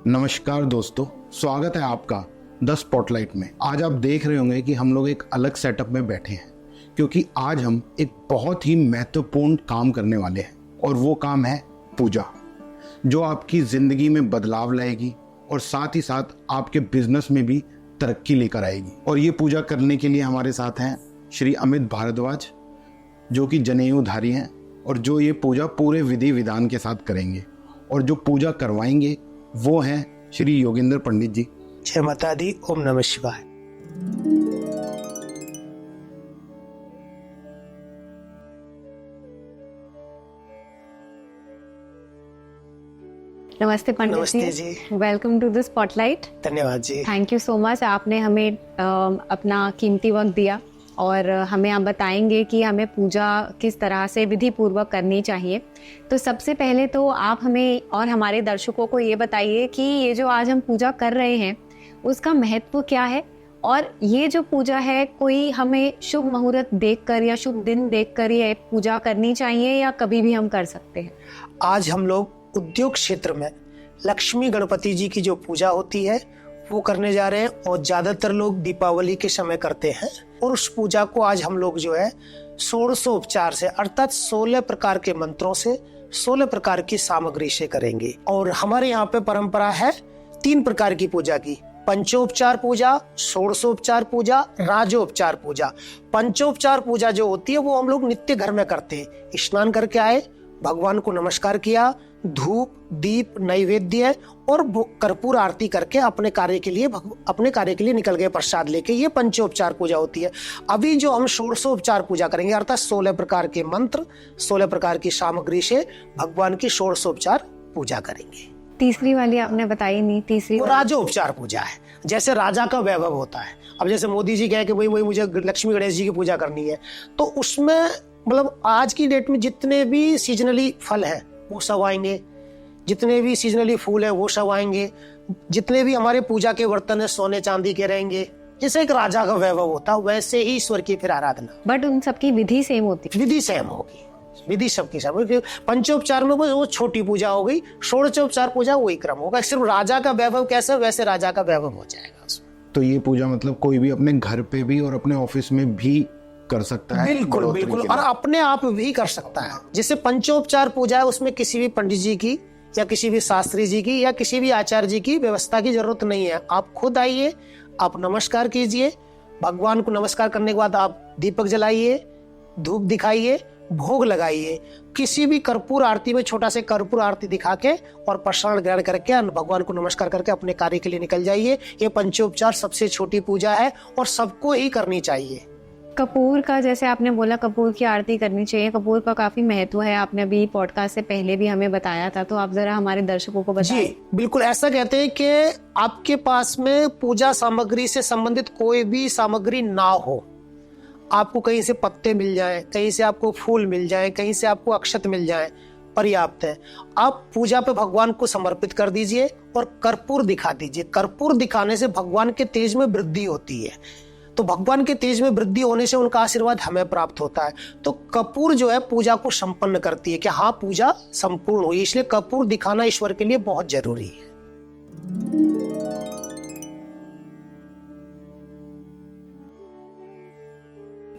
नमस्कार दोस्तों, स्वागत है आपका द स्पॉटलाइट में। आज आप देख रहे होंगे कि हम लोग एक अलग सेटअप में बैठे हैं, क्योंकि आज हम एक बहुत ही महत्वपूर्ण काम करने वाले हैं, और वो काम है पूजा, जो आपकी ज़िंदगी में बदलाव लाएगी और साथ ही साथ आपके बिजनेस में भी तरक्की लेकर आएगी। और ये पूजा करने के लिए हमारे साथ हैं श्री अमित भारद्वाज, जो कि जनेऊधारी हैं और जो ये पूजा पूरे विधि विधान के साथ करेंगे। और जो पूजा करवाएंगे वो हैं श्री योगेंद्र पंडित जी। जय माता दी, ओम नमः शिवाय। नमस्ते पंडित नमस्ते जी, जी। Welcome to the spotlight. धन्यवाद जी। थैंक यू सो मच, आपने हमें अपना कीमती वक्त दिया और हमें आप बताएंगे कि हमें पूजा किस तरह से विधि पूर्वक करनी चाहिए। तो सबसे पहले तो आप हमें और हमारे दर्शकों को ये बताइए कि ये जो आज हम पूजा कर रहे हैं उसका महत्व क्या है, और ये जो पूजा है कोई हमें शुभ मुहूर्त देखकर या शुभ दिन देखकर ये पूजा करनी चाहिए या कभी भी हम कर सकते हैं? आज हम लोग उद्योग क्षेत्र में लक्ष्मी गणपति जी की जो पूजा होती है वो करने जा रहे हैं, और ज्यादातर लोग दीपावली के समय करते हैं। और उस पूजा को आज हम लोग जो है षोडशोपचार से, अर्थात 16 प्रकार के मंत्रों से, 16 प्रकार की सामग्री से करेंगे। और हमारे यहाँ पे परंपरा है 3 प्रकार की पूजा की: पंचोपचार पूजा, षोडशोपचार पूजा, राजोपचार पूजा। पंचोपचार पूजा जो होती है वो हम लोग नित्य घर में करते हैं। स्नान करके आए, भगवान को नमस्कार किया, धूप दीप नैवेद्य और कर्पूर आरती करके अपने कार्य के लिए निकल गए प्रसाद लेके। ये पंचोपचार पूजा होती है। अभी जो हम षोडशोपचार पूजा करेंगे, अर्थात 16 प्रकार के मंत्र, 16 प्रकार की सामग्री से भगवान की षोडशोपचार पूजा करेंगे। तीसरी वाली आपने बताई नहीं। तीसरी राजोपचार पूजा है, जैसे राजा का वैभव होता है। अब जैसे मोदी जी कहे कि वही मुझे लक्ष्मी गणेश जी की पूजा करनी है, तो उसमें मतलब आज की डेट में जितने भी सीजनली फल है वो सब आएंगे, जितने भी सीजनली फूल है वो सब आएंगे, जितने भी हमारे पूजा के बर्तन है सोने चांदी के रहेंगे। जैसे एक राजा का वैभव होता वैसे ही ईश्वर की फिर आराधना। बट उन सबकी विधि सेम होती है। विधि सेम होगी, विधि सबकी सेम होगी। पंचोपचार में वो छोटी पूजा हो गई, षोडशोपचार पूजा वही क्रम होगा। सिर्फ राजा का वैभव कैसा वैसे राजा का वैभव हो जाएगा उसमें। तो ये पूजा मतलब कोई भी अपने घर पे भी और अपने ऑफिस में भी कर सकता है। बिल्कुल बिल्कुल, और अपने आप भी कर सकता है। जैसे पंचोपचार पूजा है उसमें किसी भी पंडित जी की या किसी भी शास्त्री जी की या किसी भी आचार्य जी की व्यवस्था की जरूरत नहीं है। आप खुद आइए, आप नमस्कार कीजिए, भगवान को नमस्कार करने के बाद आप दीपक जलाइए, धूप दिखाइए, भोग लगाइए। किसी भी कर्पूर आरती में छोटा से कर्पूर आरती दिखा के और प्रसाद ग्रहण करके भगवान को नमस्कार करके अपने कार्य के लिए निकल जाइए। ये पंचोपचार सबसे छोटी पूजा है और सबको ही करनी चाहिए। कपूर का, जैसे आपने बोला कपूर की आरती करनी चाहिए, कपूर का काफी महत्व है। आपने अभी पॉडकास्ट से पहले भी हमें बताया था, तो आप जरा हमारे दर्शकों को बताइए। जी बिल्कुल, ऐसा कहते हैं कि आपके पास में पूजा सामग्री से संबंधित कोई भी सामग्री ना हो, आपको कहीं से पत्ते मिल जाएं, कहीं से आपको फूल मिल जाएं, कहीं से आपको अक्षत मिल जाएं, पर्याप्त है। आप पूजा पे भगवान को समर्पित कर दीजिए और कर्पूर दिखा दीजिए। कर्पूर दिखाने से भगवान के तेज में वृद्धि होती है, तो भगवान के तेज में वृद्धि होने से उनका आशीर्वाद हमें प्राप्त होता है। तो कपूर जो है पूजा को संपन्न करती है कि हाँ पूजा संपूर्ण हुई, इसलिए कपूर दिखाना ईश्वर के लिए बहुत जरूरी है।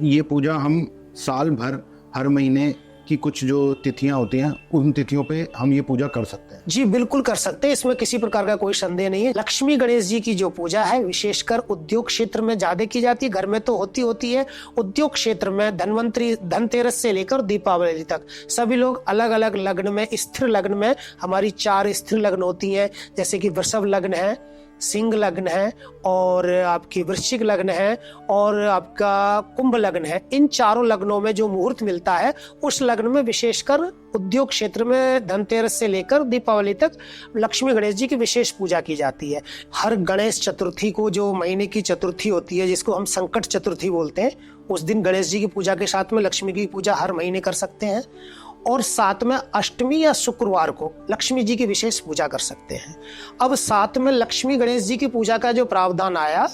ये पूजा हम साल भर हर महीने की कुछ जो तिथियां होती हैं उन तिथियों पे हम ये पूजा कर सकते हैं। जी बिल्कुल कर सकते हैं, इसमें किसी प्रकार का कोई संदेह नहीं है। लक्ष्मी गणेश जी की जो पूजा है विशेषकर उद्योग क्षेत्र में ज्यादा की जाती है। घर में तो होती है, उद्योग क्षेत्र में धनतेरस से लेकर दीपावली तक सभी लोग अलग अलग लग्न में, स्थिर लग्न में, हमारी 4 स्थिर लग्न होती है, जैसे कि वृषभ लग्न है, सिंह लग्न है, और आपकी वृश्चिक लग्न है, और आपका कुंभ लग्न है। इन चारों लग्नों में जो मुहूर्त मिलता है उस लग्न में विशेषकर उद्योग क्षेत्र में धनतेरस से लेकर दीपावली तक लक्ष्मी गणेश जी की विशेष पूजा की जाती है। हर गणेश चतुर्थी को, जो महीने की चतुर्थी होती है जिसको हम संकट चतुर्थी बोलते हैं, उस दिन गणेश जी की पूजा के साथ में लक्ष्मी की पूजा हर महीने कर सकते हैं। और साथ में अष्टमी या शुक्रवार को लक्ष्मी जी की विशेष पूजा कर सकते हैं। अब साथ में लक्ष्मी गणेश जी की पूजा का जो प्रावधान आया,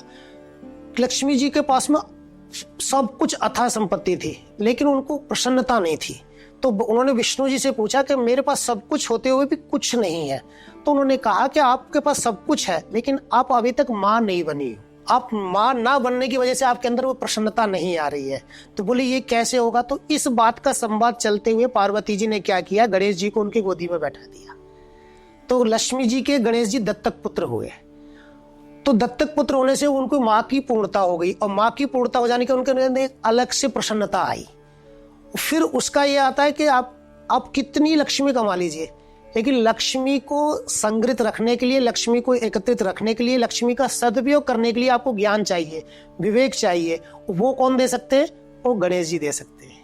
लक्ष्मी जी के पास में सब कुछ अथाह संपत्ति थी लेकिन उनको प्रसन्नता नहीं थी। तो उन्होंने विष्णु जी से पूछा कि मेरे पास सब कुछ होते हुए भी कुछ नहीं है। तो उन्होंने कहा कि आपके पास सब कुछ है लेकिन आप अभी तक माँ नहीं बनी हो, आप माँ ना बनने की वजह से आपके अंदर वो प्रसन्नता नहीं आ रही है। तो बोले ये कैसे होगा? तो इस बात का संवाद चलते हुए पार्वती जी ने क्या किया, गणेश जी को उनकी गोदी में बैठा दिया। तो लक्ष्मी जी के गणेश जी दत्तक पुत्र हुए। तो दत्तक पुत्र होने से उनको माँ की पूर्णता हो गई और माँ की पूर्णता हो जाने के उनके अंदर एक अलग से प्रसन्नता आई। फिर उसका ये आता है कि आप कितनी लक्ष्मी कमा लीजिए, लेकिन लक्ष्मी को संग्रहित रखने के लिए, लक्ष्मी को एकत्रित रखने के लिए, लक्ष्मी का सदुपयोग करने के लिए आपको ज्ञान चाहिए, विवेक चाहिए। वो कौन दे सकते हैं? वो गणेश जी दे सकते हैं।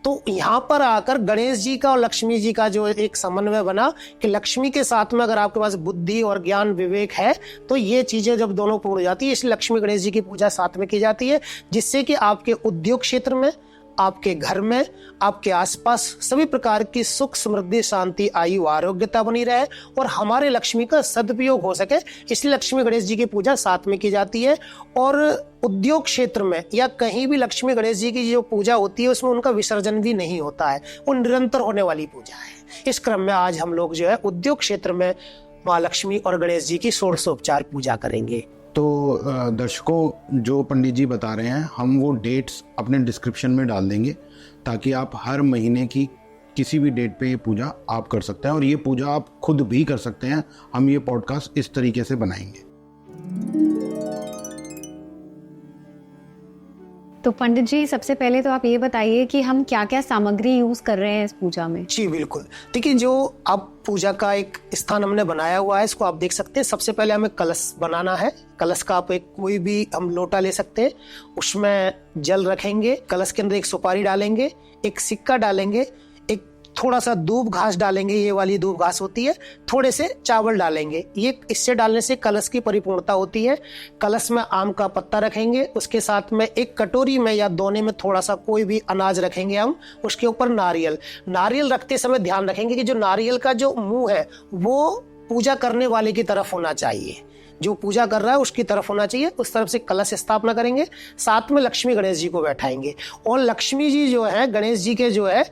तो यहाँ पर आकर गणेश जी का और लक्ष्मी जी का जो एक समन्वय बना कि लक्ष्मी के साथ में अगर आपके पास बुद्धि और ज्ञान विवेक है तो ये चीजें जब दोनों पूर्ण हो जाती है, इसलिए लक्ष्मी गणेश जी की पूजा साथ में की जाती है, जिससे कि आपके उद्योग क्षेत्र में, आपके घर में, आपके आसपास सभी प्रकार की सुख समृद्धि शांति आयु आरोग्यता बनी रहे और हमारे लक्ष्मी का सदुपयोग हो सके। इसलिए लक्ष्मी गणेश जी की पूजा साथ में की जाती है। और उद्योग क्षेत्र में या कहीं भी लक्ष्मी गणेश जी की जो पूजा होती है उसमें उनका विसर्जन भी नहीं होता है, वो निरंतर होने वाली पूजा है। इस क्रम में आज हम लोग जो है उद्योग क्षेत्र में माँ लक्ष्मी और गणेश जी की षोडशोपचार पूजा करेंगे। तो दर्शकों, जो पंडित जी बता रहे हैं हम वो डेट्स अपने डिस्क्रिप्शन में डाल देंगे ताकि आप हर महीने की किसी भी डेट पे ये पूजा आप कर सकते हैं और ये पूजा आप खुद भी कर सकते हैं। हम ये पॉडकास्ट इस तरीके से बनाएंगे। तो पंडित जी, सबसे पहले तो आप ये बताइए कि हम क्या क्या सामग्री यूज कर रहे हैं इस पूजा में। जी बिल्कुल, देखिए जो अब पूजा का एक स्थान हमने बनाया हुआ है इसको आप देख सकते हैं। सबसे पहले हमें कलश बनाना है। कलश का आप एक कोई भी हम लोटा ले सकते हैं, उसमें जल रखेंगे, कलश के अंदर एक सुपारी डालेंगे, एक सिक्का डालेंगे, एक थोड़ा सा दूब घास डालेंगे, ये वाली दूब घास होती है, थोड़े से चावल डालेंगे। ये इससे डालने से कलश की परिपूर्णता होती है। कलश में आम का पत्ता रखेंगे, उसके साथ में एक कटोरी में या दोने में थोड़ा सा कोई भी अनाज रखेंगे हम, उसके ऊपर नारियल रखते समय ध्यान रखेंगे कि जो नारियल का जो मुंह है वो पूजा करने वाले की तरफ होना चाहिए, जो पूजा कर रहा है उसकी तरफ होना चाहिए, उस तरफ से कलश स्थापना करेंगे। साथ में लक्ष्मी गणेश जी को बैठाएंगे और लक्ष्मी जी जो है गणेश जी के जो है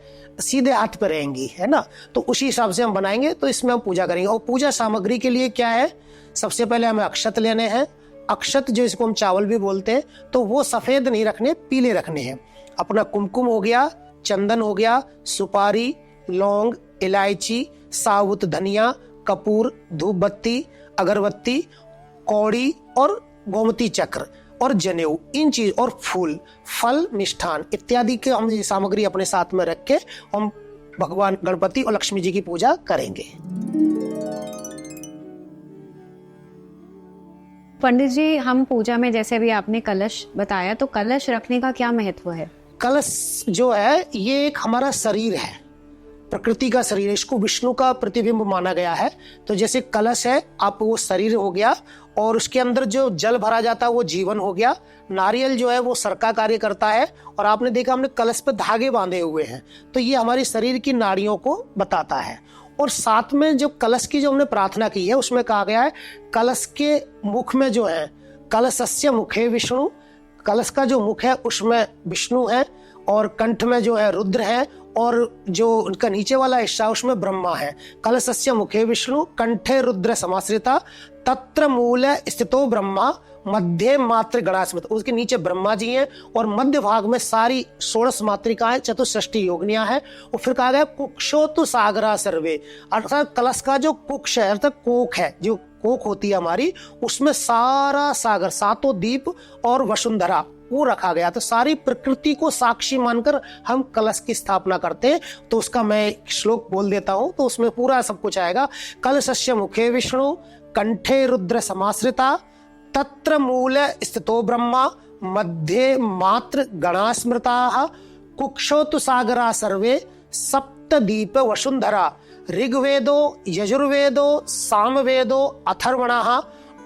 सीधे हाथ पर रहेंगी, है ना। तो उसी हिसाब से हम बनाएंगे, तो इसमें हम पूजा करेंगे। और पूजा सामग्री के लिए क्या है, सबसे पहले हमें अक्षत लेने हैं। अक्षत जो इसको हम चावल भी बोलते हैं, तो वो सफेद नहीं रखने, पीले रखने हैं। अपना कुमकुम हो गया, चंदन हो गया, सुपारी, लौंग, इलायची, साबुत धनिया, कपूर, धूप बत्ती, अगरबत्ती, कौड़ी और गोमती चक्र और जनेऊ, इन चीज और फूल, फल, मिष्ठान इत्यादि के हम ये सामग्री अपने साथ में रख के हम भगवान गणपति और लक्ष्मी जी की पूजा करेंगे। पंडित जी, हम पूजा में जैसे भी आपने कलश बताया, तो कलश रखने का क्या महत्व है? कलश जो है ये एक हमारा शरीर है, प्रकृति का शरीर है, इसको विष्णु का प्रतिबिंब माना गया है। तो जैसे कलश है, आप वो शरीर हो गया और उसके अंदर जो जल भरा जाता है वो जीवन हो गया। नारियल जो है वो सर का कार्य करता है और आपने देखा हमने कलश पे धागे बांधे हुए हैं, तो ये हमारी शरीर की नाड़ियों को बताता है। और साथ में जो कलश की जो हमने प्रार्थना की है उसमें कहा गया है कलश के मुख में जो है, कलशस्य मुखे विष्णु, कलश का जो मुख है उसमें विष्णु है और कंठ में जो है रुद्र है और जो उनका नीचे वाला हिस्सा उसमें ब्रह्मा है। कलशस्य मुखे विष्णु कंठे रुद्र समाश्रिता तत्र मूल स्थितो ब्रह्मा मध्य मात्र गणास्मृत, उसके नीचे ब्रह्मा जी हैं और मध्य भाग में सारी 16 मातृकाएं चतुष्षष्टि योगिनियां हैं। और फिर कहा गया कुक्षोतु सागरा सर्वे, अर्थात कलश का जो कुक्ष है अर्थात कोक है, जो कोक होती है हमारी, उसमें सारा सागर, सातों द्वीप और वसुंधरा वो रखा गया। तो सारी प्रकृति को साक्षी मानकर हम कलश की स्थापना करते हैं। तो उसका मैं श्लोक बोल देता हूं तो उसमें पूरा सब कुछ आएगा। कलशस्य मुखे विष्णु कंठे रुद्र समाश्रिता तत्र मूल स्थितो ब्रह्मा मध्ये मात्र गणास्मृता कुक्षोतु सागरा सर्वे सप्तदीप वसुंधरा ऋग्वेदो यजुर्वेदो सामवेदो अथर्वणः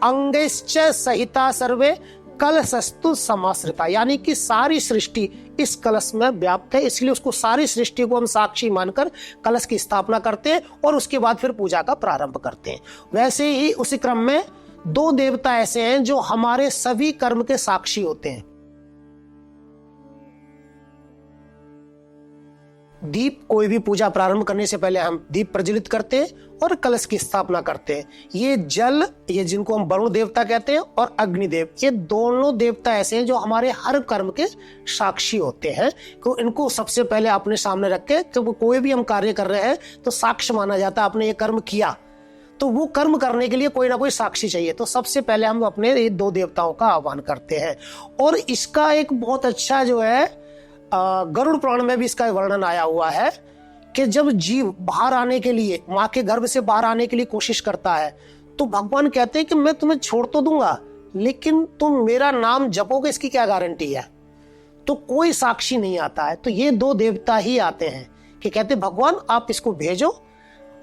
अंगैश्च सहिता सर्वे कलशस्तु समाश्रिता, यानी कि सारी सृष्टि इस कलश में व्याप्त है, इसलिए उसको सारी सृष्टि को हम साक्षी मानकर कलश की स्थापना करते हैं और उसके बाद फिर पूजा का प्रारंभ करते हैं। वैसे ही उसी क्रम में 2 देवता ऐसे हैं जो हमारे सभी कर्म के साक्षी होते हैं। दीप, कोई भी पूजा प्रारंभ करने से पहले हम दीप प्रज्वलित करते हैं और कलश की स्थापना करते हैं। ये जल, ये जिनको हम वरुण देवता कहते हैं, और अग्निदेव, ये दोनों देवता ऐसे हैं जो हमारे हर कर्म के साक्षी होते हैं। तो इनको सबसे पहले अपने सामने रख के, क्योंकि कोई भी हम कार्य कर रहे हैं तो साक्ष्य माना जाता है। आपने ये कर्म किया तो वो कर्म करने के लिए कोई ना कोई साक्षी चाहिए, तो सबसे पहले हम अपने ये दो देवताओं का आह्वान करते हैं। और इसका एक बहुत अच्छा जो है गरुड़ पुराण में भी इसका वर्णन आया हुआ है कि जब जीव बाहर आने के लिए, माँ के गर्भ से बाहर आने के लिए कोशिश करता है, तो भगवान कहते हैं कि मैं तुम्हें छोड़ तो दूंगा, लेकिन तुम मेरा नाम जपोगे इसकी क्या गारंटी है। तो कोई साक्षी नहीं आता है, तो ये दो देवता ही आते हैं कि कहते भगवान आप इसको भेजो,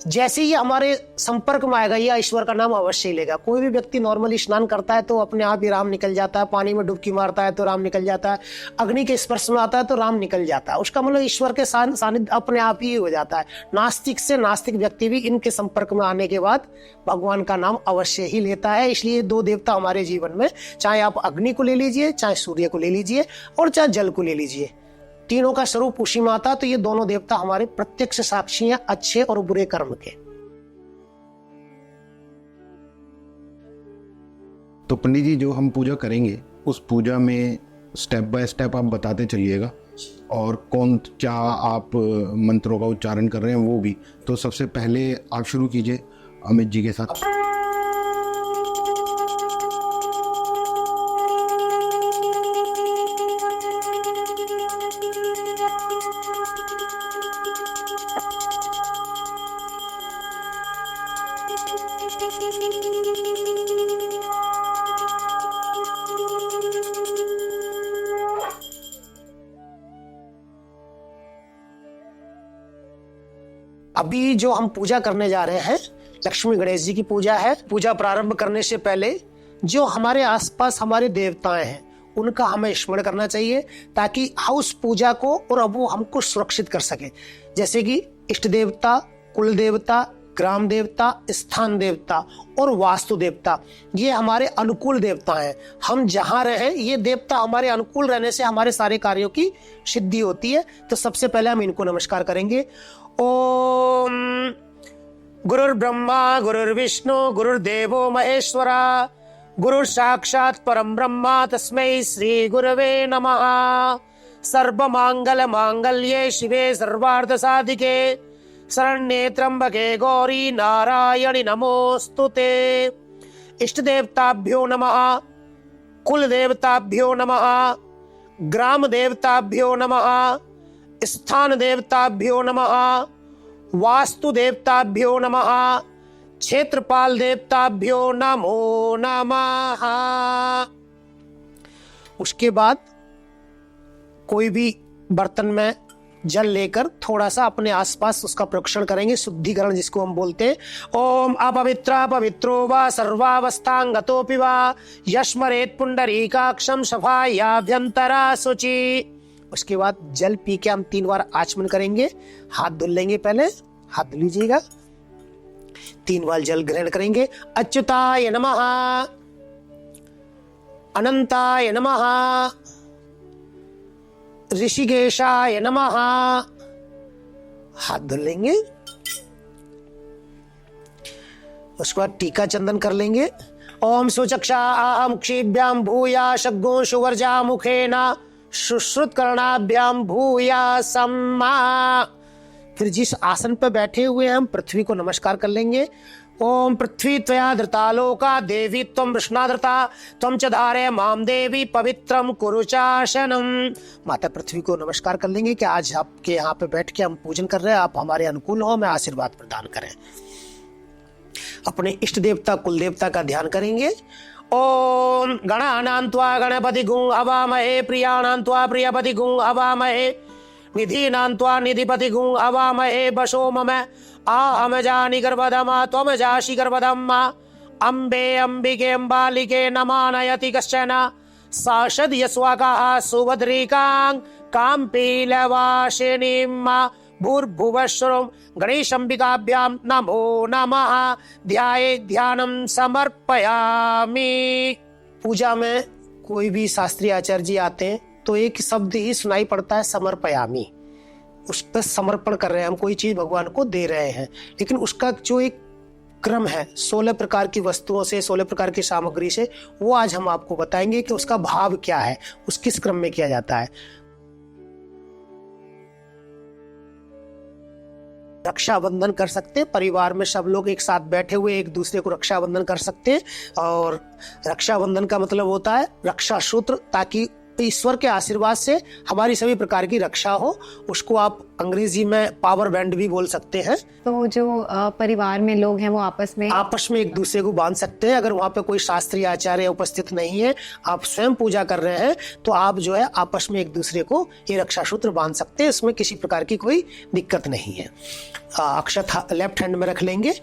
जैसे ही हमारे संपर्क में आएगा ये ईश्वर का नाम अवश्य ही लेगा। कोई भी व्यक्ति नॉर्मली स्नान करता है तो अपने आप ही राम निकल जाता है, पानी में डुबकी मारता है तो राम निकल जाता है, अग्नि के स्पर्श में आता है तो राम निकल जाता है। उसका मतलब ईश्वर के सानिध्य अपने आप ही हो जाता है। नास्तिक से नास्तिक व्यक्ति भी इनके संपर्क में आने के बाद भगवान का नाम अवश्य ही लेता है। इसलिए दो देवता हमारे जीवन में, चाहे आप अग्नि को ले लीजिए, चाहे सूर्य को ले लीजिए, और चाहे जल को ले लीजिए, तीनों का स्वरूप उसी में आता। तो ये दोनों देवता हमारे प्रत्यक्ष साक्षी हैं अच्छे और बुरे कर्म के। तो पंडित जी, जो हम पूजा करेंगे उस पूजा में स्टेप बाय स्टेप आप बताते चलिएगा, और कौन क्या आप मंत्रों का उच्चारण कर रहे हैं वो भी। तो सबसे पहले आप शुरू कीजिए अमित जी के साथ। अभी जो हम पूजा करने जा रहे हैं लक्ष्मी गणेश जी की पूजा है। पूजा प्रारंभ करने से पहले जो हमारे आसपास हमारे देवताएं हैं उनका हमें स्मरण करना चाहिए, ताकि उस पूजा को और अब वो हमको सुरक्षित कर सके। जैसे कि इष्ट देवता, कुल देवता, ग्राम देवता, स्थान देवता और वास्तु देवता, ये हमारे अनुकूल देवता हैं। हम जहाँ रहे ये देवता हमारे अनुकूल रहने से हमारे सारे कार्यों की सिद्धि होती है। तो सबसे पहले हम इनको नमस्कार करेंगे। ओम गुरुर्ब्रह्मा गुरुर्विष्णु गुरुर्देवो महेश्वरा, गुरुर साक्षात् परम ब्रह्मा तस्मै श्री गुरवे नमः। सर्वमंगल मांगल्ये शिवे सर्वार्थ साधिके, शरण्ये त्र्यंबके गौरी नारायणि नमोस्तुते। इष्ट देवताभ्यो नमः, कुल देवताभ्यो नमः, ग्राम देवताभ्यो नमः, स्थान देवताभ्यो नमः, वास्तु देवताभ्यो नमः, क्षेत्रपाल देवताभ्यो नमो नमः। उसके बाद कोई भी बर्तन में जल लेकर थोड़ा सा अपने आसपास उसका प्रोक्षण करेंगे, शुद्धिकरण जिसको हम बोलते हैं। ओम अपवित्रा पवित्रो वा सर्वावस्थांगतोऽपि वा यस्मरेत् पुंडरीकाक्षं सफायाभ्यंतरा शुचि। उसके बाद जल पी के हम 3 बार आचमन करेंगे। हाथ धुल लेंगे, पहले हाथ धुल लीजिएगा। 3 बार जल ग्रहण करेंगे। अच्युताय नमः, अनंताय नमः, ऋषिकेशाय नमः। हाथ धुल लेंगे। उसके बाद टीका चंदन कर लेंगे। ओम सुचक्षा अहम क्षीभ्याम भूया शग्गो सुवर्जा मुखेन सुश्रुत करणाभ्याम भूया सम्मा। फिर जिस आसन पर बैठे हुए हैं हम पृथ्वी को नमस्कार कर लेंगे। ओम पृथ्वी त्वया धृता लोका देवी त्वं वृष्णाधृता त्वं च धारय माम देवी पवित्रम कुरु चासनम। माता पृथ्वी को नमस्कार कर लेंगे कि आज आपके यहाँ पे बैठ के हम पूजन कर रहे हैं, आप हमारे अनुकूल हो, हमें आशीर्वाद प्रदान करें। अपने इष्ट देवता कुल देवता का ध्यान करेंगे। ओम गणानां त्वा गणपतिगुं अवामहे, प्रियाणां त्वा प्रियपतिगुं अवामहे, निधीनां त्वा निधिपतिगुं अवामहे। वशो मम आहम जानि गर्भधमा त्वम जासि गर्भधम्मा। अम्बे अम्बिके अम्बालिके नमानयति कश्चन, साषद यस्वाकाः सुभद्रिकां काम्पीलवासिनीं। भूर्भुवस्वरं गणेशंबिकाभ्यां नमो नमः। ध्याये ध्यानं समर्पयामि। पूजा में कोई भी शास्त्रीय आचार्य जी आते हैं तो एक शब्द ही सुनाई पड़ता है, समर्पयामि। उस पर समर्पण कर रहे हैं, हम कोई चीज भगवान को दे रहे हैं, लेकिन उसका जो एक क्रम है 16 प्रकार की वस्तुओं से, 16 प्रकार की सामग्री से, वो आज हम आपको बताएंगे कि उसका भाव क्या है, उस किस क्रम में किया जाता है। रक्षाबंधन कर सकते हैं, परिवार में सब लोग एक साथ बैठे हुए एक दूसरे को रक्षाबंधन कर सकते हैं। और रक्षाबंधन का मतलब होता है रक्षा सूत्र, ताकि ईश्वर के आशीर्वाद से हमारी सभी प्रकार की रक्षा हो। उसको आप अंग्रेजी में पावर बैंड भी बोल सकते हैं। तो जो परिवार में लोग हैं वो आपस में एक दूसरे को बांध सकते हैं। अगर वहाँ पे कोई शास्त्रीय आचार्य उपस्थित नहीं है, आप स्वयं पूजा कर रहे हैं, तो आप जो है आपस में एक दूसरे को ये रक्षा सूत्र बांध सकते हैं। इसमें किसी प्रकार की कोई दिक्कत नहीं है। अक्षत लेफ्ट हैंड में रख लेंगे।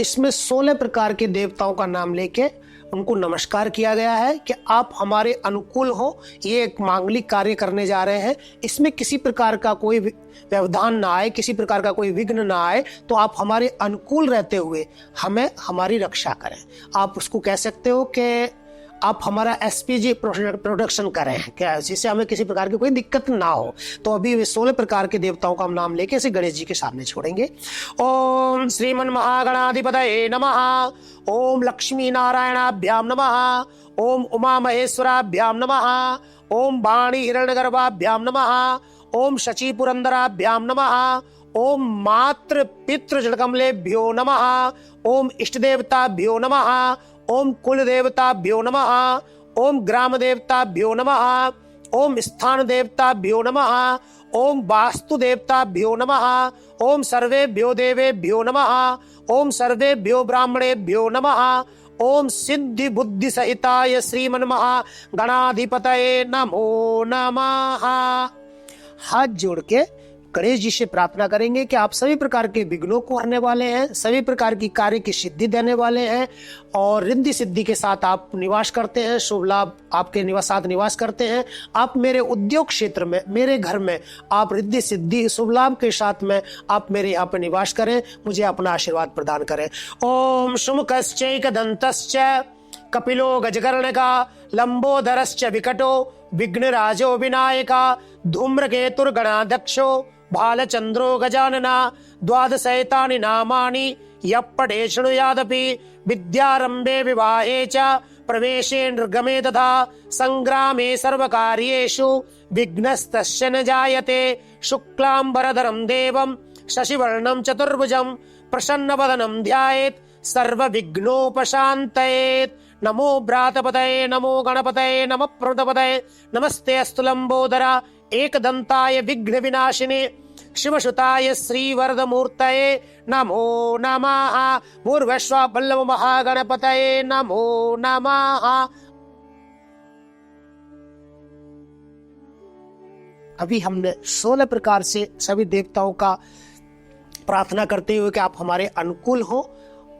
इसमें 16 प्रकार के देवताओं का नाम लेके उनको नमस्कार किया गया है कि आप हमारे अनुकूल हो। ये एक मांगलिक कार्य करने जा रहे हैं, इसमें किसी प्रकार का कोई व्यवधान ना आए, किसी प्रकार का कोई विघ्न ना आए, तो आप हमारे अनुकूल रहते हुए हमें हमारी रक्षा करें। आप उसको कह सकते हो कि आप हमारा एसपीजी प्रोडक्शन करें क्या, जिससे हमें किसी प्रकार की कोई दिक्कत ना हो। तो अभी वे 16 प्रकार के देवताओं का हम नाम लेके इसे गणेश जी के सामने छोड़ेंगे। ओम श्रीमन महागणाधिपतये नमः। ओम लक्ष्मी नारायणाभ्याम नमः। ओम उमा महेश्वराभ्याम नमः। ओम वाणी हिरण्यगर्भाभ्याम नमः। ओम शची पुरंदराभ्याम नमः। ओम मातृ पितृ जड़कमलेभ्यो नमः। ओम इष्ट देवताभ्यो नमः। ओम कुल देवताभ्यो नमः। ओम ग्राम देवताभ्यो नमः। ओम स्थान देवताभ्यो नमः। ओम वास्तु देवताभ्यो नमः। ओम सर्वेभ्यो देवेभ्यो नमः। ओम सर्वेभ्यो ब्राह्मणेभ्यो नमः। ओम सिद्धि बुद्धि सहिताय श्रीमन महागणाधिपतये नमो नमः। हाथ जोड़ के गणेश जी से प्रार्थना करेंगे कि आप सभी प्रकार के विघ्नों को हरने वाले हैं, सभी प्रकार की कार्य की सिद्धि देने वाले हैं, और रिद्धि सिद्धि के साथ आप निवास करते हैं, शुभ लाभ आपके साथ निवास करते हैं। आप मेरे उद्योग क्षेत्र में, मेरे घर में आप रिद्धि सिद्धि शुभ लाभ के साथ में आप मेरे यहाँ पे निवास करें, मुझे अपना आशीर्वाद प्रदान करें। ओम शुमुखश्चैकदन्तश्च कपिलो गजकर्णका लंबोदरश्च विकटो विघ्नराजो विनायका धूम्रकेतुर्गणाध्यक्षो भालचंद्रो गजानना द्वादशैतानि नामानि यः पठेत् शृणुयादपि विद्यारम्भे विवाहे च प्रवेशे निर्गमे तथा संग्रामे सर्वकार्येषु विघ्नस्तस्य न जायते। शुक्लांबरधरं देवं शशिवर्णं चतुर्भुजं प्रसन्नवदनं ध्यायेत् सर्वविघ्नोपशान्तयेत्। नमो भ्रातपतये नमो गणपतये नमः प्रमदपतये नमस्ते अस्तु लंबोदरा एकदंताय विघ्न विनाशिने शिवसुताय श्रीवरदमूर्तये नमो नमः। भूर्भुवस्सुः वल्लभ महागणपतये नमो नमः। अभी हमने 16 प्रकार से सभी देवताओं का प्रार्थना करते हुए कि आप हमारे अनुकूल हो।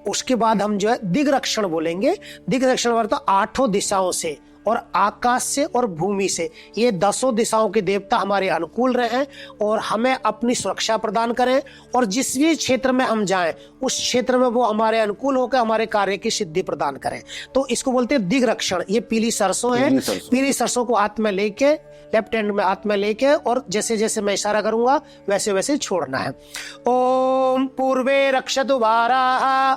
उसके बाद हम जो है दिग्रक्षण बोलेंगे। दिग्रक्षण अर्थ 8 दिशाओं से और आकाश से और भूमि से, ये 10 दिशाओं के देवता हमारे अनुकूल रहें और हमें अपनी सुरक्षा प्रदान करें, और जिस भी क्षेत्र में हम जाएं उस क्षेत्र में वो हमारे अनुकूल होकर हमारे कार्य की सिद्धि प्रदान करें। तो इसको बोलते हैं दिग्रक्षण। ये पीली सरसों है, पीली सरसों को हाथ में लेके, लेफ्ट हैंड में हाथ में लेके, और जैसे जैसे मैं इशारा करूंगा वैसे वैसे छोड़ना है। ओम पूर्वे रक्षतु वाराः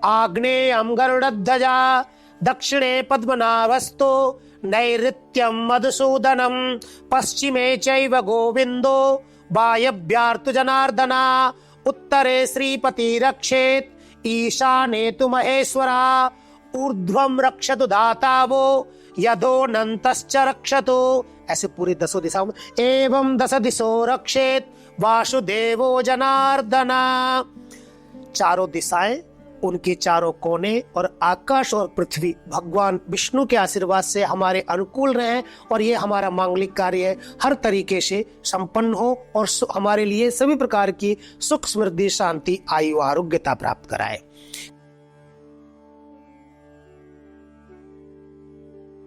आग्नेयं गरुडध्वजा दक्षिणे पद्मनाभस्तो नैऋत्यं मधुसूदनं पश्चिमे चैव गोविंदो वायव्यार्तु जनार्दना उत्तरे श्रीपति रक्षेत् ईशाने तु महेश्वरा ऊर्ध्वं रक्षतु दातावो यदोऽनन्तश्च रक्षतु। ऐसे पूरी 10 दिशाओं में एवं 10 दिशो रक्षेत् वासुदेवो जनार्दना। चारों दिशाएं, उनके चारों कोने और आकाश और पृथ्वी भगवान विष्णु के आशीर्वाद से हमारे अनुकूल रहे, और ये हमारा मांगलिक कार्य हर तरीके से संपन्न हो और हमारे लिए सभी प्रकार की सुख समृद्धि शांति आयु आरोग्यता प्राप्त कराए।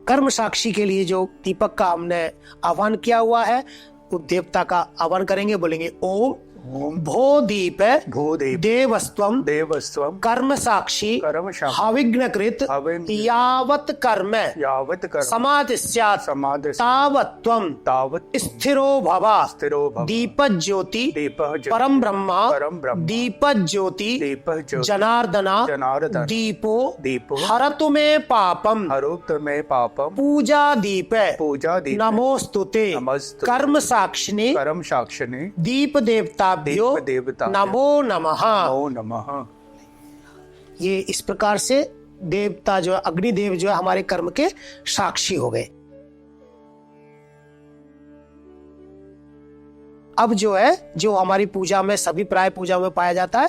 कर्म साक्षी के लिए जो दीपक का हमने आह्वान किया हुआ है, उस देवता का आह्वान करेंगे, बोलेंगे ओम ओम भो दीप भूदेव देवस्त्वम देवस्वम कर्म साक्षी कर्म साक्षी हविघ्नकृत हविघ्न- यावत कर्म यावत कर्म समाधि स्यात् समाधि तावत्त्वं तावत् स्थिरो भव स्थिरो भव दीप ज्योति दीपः ज्योतिः परम ब्रह्मा परम ब्रह्म दीप ज्योति दीपः ज्योतिः जनार्दना जनार्दन दीपो दीपो हरतु मे पापम हरोत मे पापम पूजा दीप पूजा दीप नमोस्तुते नमस्तुते। कर्म साक्षिणे कर्म साक्षिणे दीप देवताभ्यो दीप देवताभ्यो नमो नमः। नमो नमः। ये इस प्रकार से देवता जो है अग्निदेव जो है हमारे कर्म के साक्षी हो गए। अब जो है जो हमारी पूजा में सभी प्राय पूजा में पाया जाता है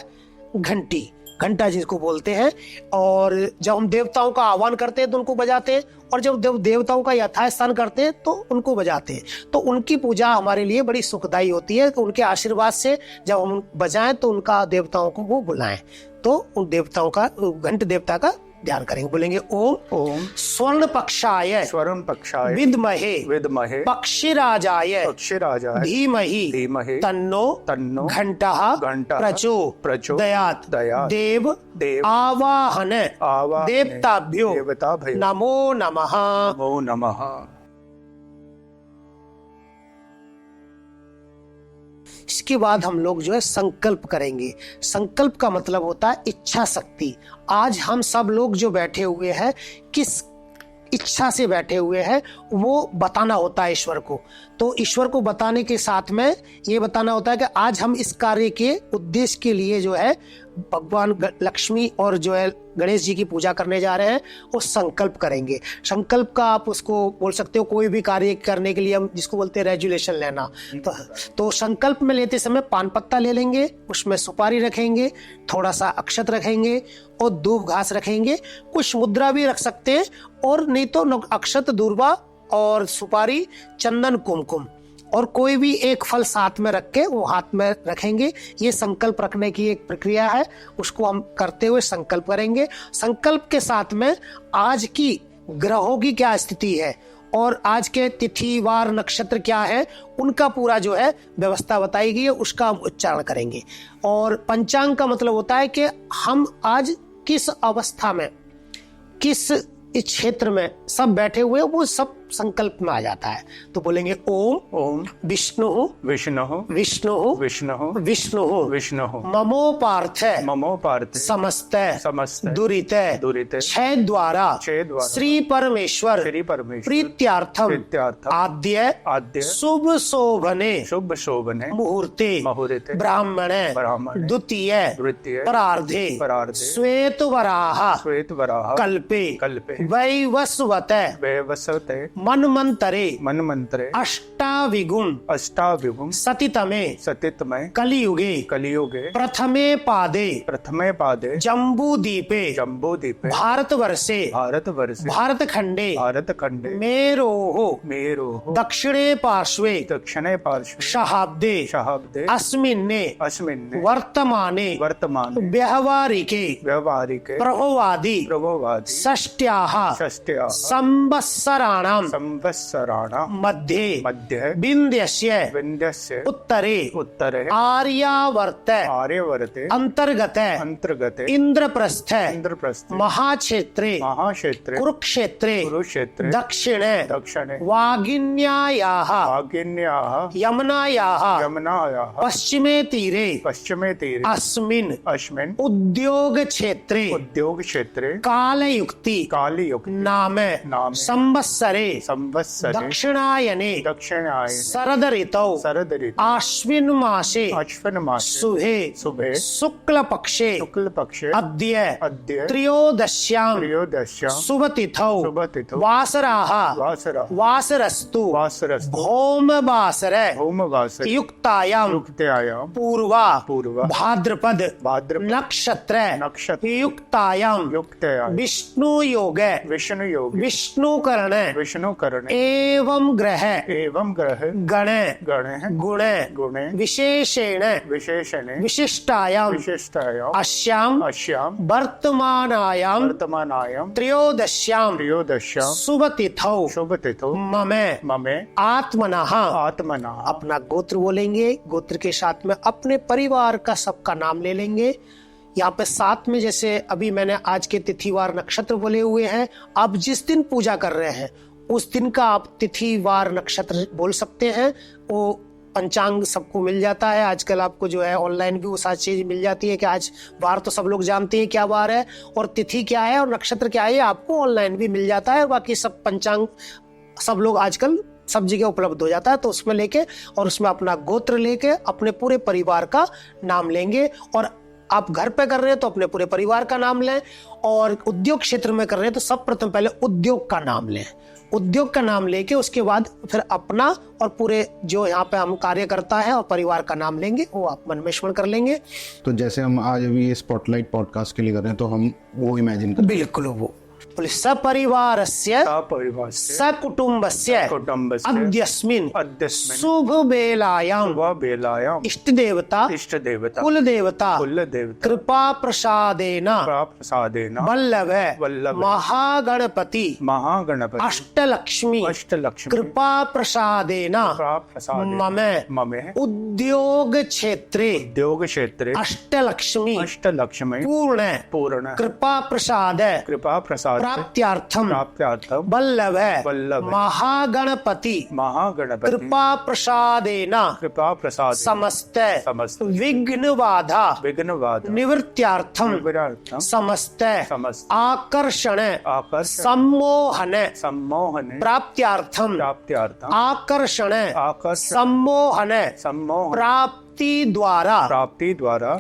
घंटी, घंटा जिसको बोलते हैं। और जब हम देवताओं का आह्वान करते हैं तो उनको बजाते हैं, और जब देवताओं का यथास्थान करते हैं तो उनको बजाते हैं। तो उनकी पूजा हमारे लिए बड़ी सुखदायी होती है। तो उनके आशीर्वाद से जब हम बजाएं तो उनका देवताओं को वो बुलाएं, तो उन देवताओं का घंट देवता का ध्यान करेंगे। बोलेंगे ओम ओम स्वर्ण पक्षाय स्वर्ण पक्षाय विद्महे विद्महे पक्षिराजाय पक्षिराजाय धीमहि धीमहि तन्नो तन्नो घंटः घंटः प्रचोदयात् दयात् देव देव आवाहन आवाहने देवताभ्यो देवताभ्यो नमो नमः। नमो नमः। इसके बाद हम लोग जो है संकल्प करेंगे। संकल्प का मतलब होता है इच्छा शक्ति। आज हम सब लोग जो बैठे हुए हैं किस इच्छा से बैठे हुए हैं वो बताना होता है ईश्वर को। तो ईश्वर को बताने के साथ में ये बताना होता है कि आज हम इस कार्य के उद्देश्य के लिए जो है भगवान लक्ष्मी और जो है गणेश जी की पूजा करने जा रहे हैं, वो संकल्प करेंगे। संकल्प का आप उसको बोल सकते हो कोई भी कार्य करने के लिए हम जिसको बोलते हैं रेजुलेशन लेना। तो संकल्प में लेते समय पान पत्ता ले लेंगे, उसमें सुपारी रखेंगे, थोड़ा सा अक्षत रखेंगे और दूब घास रखेंगे। कुछ मुद्रा भी रख सकते हैं, और नहीं तो अक्षत दूर्वा और सुपारी चंदन कुमकुम और कोई भी एक फल साथ में रख के वो हाथ में रखेंगे। ये संकल्प रखने की एक प्रक्रिया है, उसको हम करते हुए संकल्प करेंगे। संकल्प के साथ में आज की ग्रहों की क्या स्थिति है और आज के तिथि वार नक्षत्र क्या है उनका पूरा जो है व्यवस्था बताई गई है, उसका हम उच्चारण करेंगे। और पंचांग का मतलब होता है कि हम आज किस अवस्था में किस इस क्षेत्र में सब बैठे हुए वो सब संकल्प में आ जाता है। तो बोलेंगे ओम ओम विष्णु विष्णु विष्णु विष्णु विष्णु विष्णु ममो पार्थ ममो पार्थ समस्त समस्त दुरित दुरित क्षय द्वारा श्री परमेश्वर श्री परमेश्वर प्रीत्यार्थम प्रीत्यार्थम आद्य आद्य शुभ शोभने शुभ शोभने मुहूर्ते मुहूर्ते ब्राह्मणे ब्राह्मणे द्वितीय द्वितीय परार्धे परार्धे श्वेत वराह श्वेत वराह कल्पे कल्पे वैवस्वत वैवस्वते मन्वन्तरे मन्वन्तरे अष्टाविगुण अष्टाविभुम सतितमे सतितमय कलियुगे कलियुगे प्रथमे पादे प्रथमे पादे जम्बूदीपे जम्बूदीपे भारतवर्षे भारतवर्षे भारतखंडे भारतखंडे मेरोः मेरोः दक्षिणे पार्श्वे दक्षिणे पार्श्वे शहाब्दे शहाब्दे अस्मिन्ने अस्मिन् वर्तमाने वर्तमाने व्यवहारिके व्यवहारिके प्रभवादि प्रभवादि षष्ट्याः षष्ट्याः संवत्सराणां संवत्सराणां मध्ये मध्ये विन्ध्यस्य विन्ध्यस्य उत्तरे उत्तरे आर्यावर्त आर्यवर्ते अंतर्गत अंतर्गते इंद्रप्रस्थ इंद्रप्रस्थे महाक्षेत्रे महाक्षेत्रे कुरुक्षेत्रे कुरुक्षेत्रे दक्षिणे दक्षिणे वागिन्यायाः वागिन्याः यमुनायाः यमुनायाः पश्चिमे तीरे पश्चिमे तीरे अस्मिन् अस्मिन् उद्योग क्षेत्रे उद्योग क्षेत्रे कालयुक्ति कालयुक् नाम नाम संवत्सरे संवत्सरे दक्षिणायने दक्षिणायने शरद ऋतौ शरद ऋतु आश्विन मासे अश्विन मासे शुभे शुभे शुक्ल पक्षे शुक्ल पक्षे अद्य अद्य त्रयोदश्यां त्रयोदश्यां शुभतिथौ शुभतिथौ वासराः वासरा वासरस्तु वासरस्तु भौम वासर होमवासरे युक्तायां युक्तायां पूर्वा पूर्वा भाद्रपद भाद्रपद नक्षत्र नक्षत्र युक्तायां युक्तायां विष्णु योग विष्णु योग विष्णुकरण विष्णु करणे एवं ग्रह एवं ग्रह गणे गणे गुणे गुणे विशेषेण विशेषणे विशिष्टायां विशिष्टायां अस्यां अस्यां वर्तमानायां वर्तमानायां त्रयोदश्यां त्रयोदश्यां शुभतिथौ शुभतिथौ ममे ममे आत्मनः आत्मना अपना गोत्र बोलेंगे, गोत्र के साथ में अपने परिवार का सबका नाम ले लेंगे। यहाँ पे साथ में जैसे अभी मैंने आज के तिथिवार नक्षत्र बोले हुए हैं, आप जिस दिन पूजा कर रहे हैं उस दिन का आप तिथिवार नक्षत्र बोल सकते हैं। वो पंचांग सबको मिल जाता है आजकल, आपको जो है ऑनलाइन भी वो सारी चीज मिल जाती है कि आज वार तो सब लोग जानते हैं क्या वार है और तिथि क्या है और नक्षत्र क्या है, आपको ऑनलाइन भी मिल जाता है। बाकी सब पंचांग सब लोग आजकल सब जगह उपलब्ध हो जाता है, तो उसमें लेके और उसमें अपना गोत्र लेके अपने पूरे परिवार का नाम लेंगे। और आप घर पे कर रहे हैं तो अपने पूरे परिवार का नाम लें, और उद्योग क्षेत्र में कर रहे हैं तो सब प्रथम पहले उद्योग का नाम लें। उद्योग का नाम लेके उसके बाद फिर अपना और पूरे जो यहाँ पे हम कार्य करता है और परिवार का नाम लेंगे, वो आप मन में स्मरण कर लेंगे। तो जैसे हम आज अभी ये स्पॉटलाइट पॉडकास्ट के लिए कर रहे हैं तो हम वो इमेजिन कर बिल्कुल वो सपरिवारस्य सपरिवारस्य सकुटुम्बस्य कुटुम्बस्य अद्यस्मिन् अद्यस्मिन् शुभ बेलायां शुभवेलायां इष्ट देवता इष्ट देवता कुल देवता कुल देवता कृपा प्रसादेन प्रसादेन वल्लभ वल्लभ महागणपति महागणपति अष्टलक्ष्मी अष्टलक्ष्मी कृपा प्रसादेन प्रसादेन मम ममे उद्योग क्षेत्रे उद्योग क्षेत्रे अष्टलक्ष्मी अष्टलक्ष्मी पूर्ण पूर्ण कृपा प्रसाद कृपा प्रसाद प्राप्त्यार्थम प्राप्त्यार्थम वल्लभ वल्लभ महागणपति महागणपति कृपा प्रसादेन कृपा प्रसाद समस्त समस्त विघ्न बाधा विघ्नवाद निवृत्त्यार्थम निवृत्तार्थम समस्त समस्त आकर्षण आकर्षण सम्मोहन सम्मोहन प्राप्त्यार्थम प्राप्त्यार्थम आकर्षण आकर्षण सम्मोहन सम्मोहन प्राप्ति द्वारा प्राप्ति द्वारा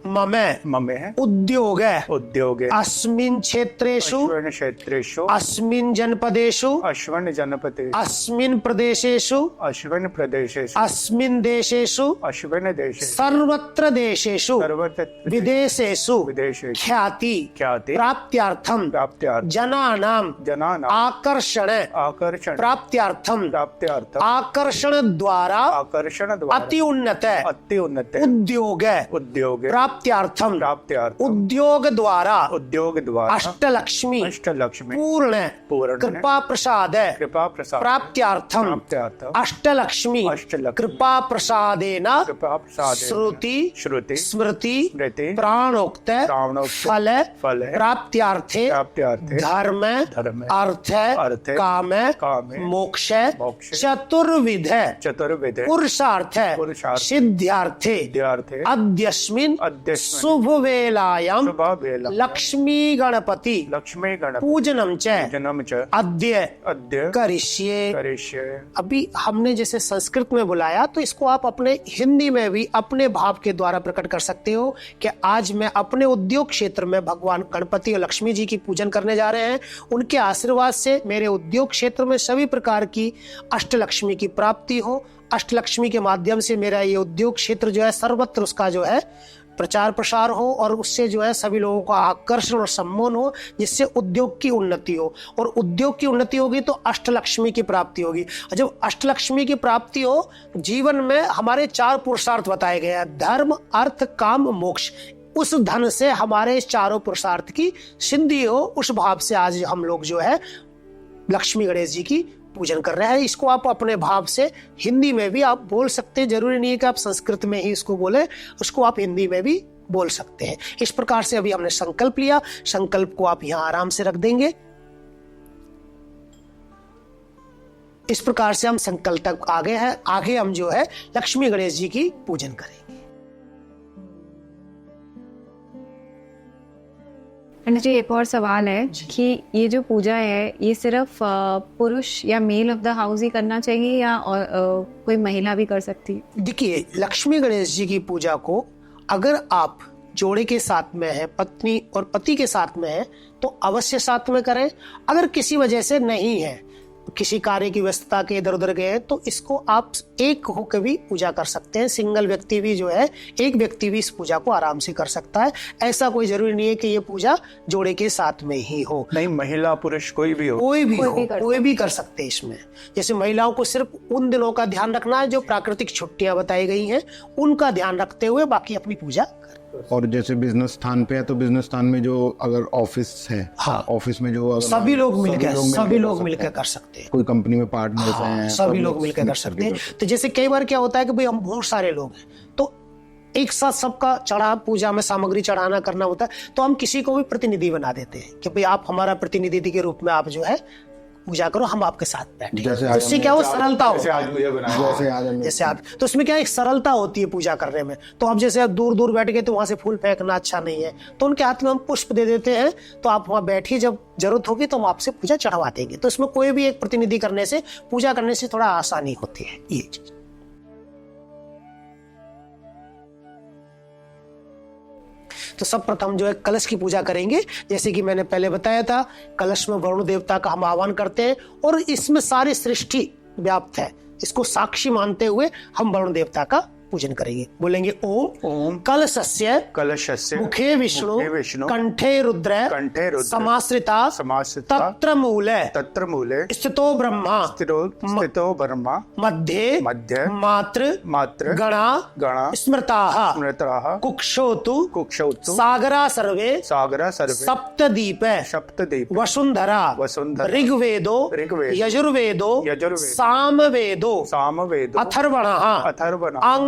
मम ममे उद्योग उद्योगे अस्मिन् क्षेत्रेषु अश्विन क्षेत्रेषु अस्मिन् जनपदेषु अश्विन जनपदे अस्मिन् प्रदेशेषु अश्विन प्रदेशेषु अस्मिन् देशेषु अश्विन देशे सर्वत्र देशेषु सर्वत्र विदेशेषु विदेशेषु ख्याति ख्याति प्राप्त्यार्थम प्राप्त्यार्थम जनानां जनानां आकर्षण आकर्षण प्राप्त्यार्थम प्राप्त्यार्थम आकर्षण द्वारा आकर्षण द्वारा अति उन्नत अति उन्नत उद्योग उद्योगे प्राप्त्यार्थम प्राप्त्यार्थम उद्योग द्वारा उद्योग द्वारा अष्टलक्ष्मी अष्टलक्ष्मी पूर्ण पूर्ण कृपा प्रसाद कृपा प्रसाद प्राप्त्यार्थम प्राप्त्यार्थम अष्टलक्ष्मी अष्टलक्ष्मी कृपा प्रसादेन कृपा प्रसाद श्रुति श्रुति स्मृति स्मृति प्राणोक्त प्राणोक्त फल फल प्राप्त्यार्थे प्राप्त्यार्थे धर्म धर्म अर्थ अर्थ काम काम मोक्ष मोक्ष चतुर्विध चतुर्विध पुरुषार्थ पुरुषार्थ सिद्ध्यार्थे विद्यार्थे अद्यस्मिन् अद्यस्मिन् शुभ वेलायां शुभवेला लक्ष्मी गणपति लक्ष्मी गणपति पूजनम च जन्म च अद्य अद्य करिष्ये। करिष्ये। अभी हमने जैसे संस्कृत में बुलाया तो इसको आप अपने हिंदी में भी अपने भाव के द्वारा प्रकट कर सकते हो कि आज मैं अपने उद्योग क्षेत्र में भगवान गणपति और लक्ष्मी जी की पूजन करने जा रहे हैं। उनके आशीर्वाद से मेरे उद्योग क्षेत्र में सभी प्रकार की अष्टलक्ष्मी की प्राप्ति हो। अष्टलक्ष्मी के माध्यम से मेरा ये उद्योग क्षेत्र जो है सर्वत्र उसका जो है प्रचार प्रसार हो और उससे जो है सभी लोगों का आकर्षण और सम्मान हो, जिससे उद्योग की उन्नति हो। और उद्योग की उन्नति होगी तो अष्टलक्ष्मी की प्राप्ति होगी। और जब अष्टलक्ष्मी की प्राप्ति हो, जीवन में हमारे 4 पुरुषार्थ बताए गए हैं, धर्म अर्थ काम मोक्ष। उस धन से हमारे चारों पुरुषार्थ की सिद्धि हो, उस भाव से आज हम लोग जो है लक्ष्मी गणेश जी की पूजन कर रहे हैं। इसको आप अपने भाव से हिंदी में भी आप बोल सकते हैं, जरूरी नहीं है कि आप संस्कृत में ही इसको बोले, उसको आप हिंदी में भी बोल सकते हैं। इस प्रकार से अभी हमने संकल्प लिया, संकल्प को आप यहाँ आराम से रख देंगे। इस प्रकार से हम संकल्प तक आगे हैं। आगे हम जो है लक्ष्मी गणेश जी की पूजन करेंगे। पंडित जी, एक और सवाल है कि ये जो पूजा है ये सिर्फ पुरुष या मेल ऑफ द हाउस ही करना चाहिए या कोई महिला भी कर सकती है? देखिए, लक्ष्मी गणेश जी की पूजा को अगर आप जोड़े के साथ में है, पत्नी और पति के साथ में है, तो अवश्य साथ में करें। अगर किसी वजह से नहीं है, किसी कार्य की व्यस्तता के इधर उधर गए हैं तो इसको आप एक होकर भी पूजा कर सकते हैं। सिंगल व्यक्ति भी जो है, एक व्यक्ति भी इस पूजा को आराम से कर सकता है। ऐसा कोई जरूरी नहीं है कि ये पूजा जोड़े के साथ में ही हो, नहीं, महिला पुरुष कोई भी हो, कोई भी कर सकते हैं इसमें। जैसे महिलाओं को सिर्फ उन दिनों का ध्यान रखना है जो प्राकृतिक छुट्टियां बताई गई हैं, उनका ध्यान रखते हुए बाकी अपनी पूजा। और जैसे बिजनेस स्थान पे है तो बिजनेस स्थान में जो अगर ऑफिस है, हाँ, ऑफिस में जो सभी लोग मिलकर कर सकते हैं। कोई कंपनी में पार्टनर्स हैं, सभी लोग मिलकर कर सकते हैं। तो जैसे कई बार क्या होता है कि भाई हम बहुत सारे लोग हैं तो एक साथ सबका पूजा में सामग्री चढ़ाना करना होता है, तो हम किसी को भी प्रतिनिधि बना देते हैं कि भाई आप हमारा प्रतिनिधि के रूप में आप जो है पूजा करो, हम आपके साथ बैठे। इससे क्या हो, सरलता हो। जैसे आप तो उसमें क्या एक सरलता होती है पूजा करने में। तो आप जैसे दूर दूर बैठ गए तो वहां से फूल फेंकना अच्छा नहीं है, तो उनके हाथ में हम पुष्प दे देते हैं, तो आप वहां बैठिए, जब जरूरत होगी तो हम आपसे पूजा चढ़वा देंगे। तो इसमें कोई भी एक प्रतिनिधि करने से पूजा करने से थोड़ा आसानी होती है ये चीज। तो सब प्रथम जो है कलश की पूजा करेंगे। जैसे कि मैंने पहले बताया था, कलश में वरुण देवता का हम आह्वान करते हैं और इसमें सारी सृष्टि व्याप्त है। इसको साक्षी मानते हुए हम वरुण देवता का पूजन करेंगे। बोलेंगे ओम कलशस्य मुखे विष्णु कंठे रुद्र समाश्रिता तत्र मूले स्थितो ब्रह्मा मध्य मात्र गणा स्मृताः कुक्षोतु सागरा सर्वे सप्तदीप वसुंधरा ऋग्वेदो यजुर्वेदो सामवेदो अथर्वणः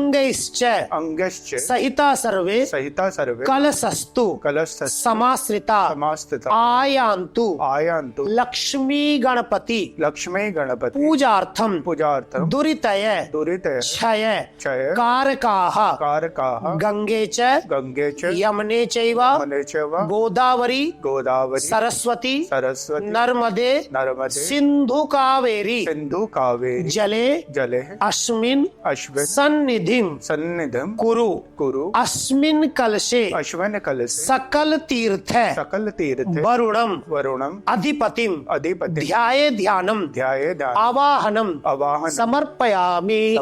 अंगैश्च सहिता सर्वे कलशस्तु समाश्रिता आयान्तु लक्ष्मी गणपति पूजार्थम दुरितय क्षय कारकाः गंगे च यमुने चैव गोदावरी सरस्वती नर्मदे सिंधु कावेरी जले अस्मिन् सन्निधिं कुरु अस्मिन् कलशे सकल तीर्थ वरुणम अधिपतिम ध्याये ध्यानम आवाहनम समर्पयामि।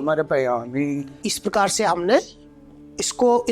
इस प्रकार से हमने इस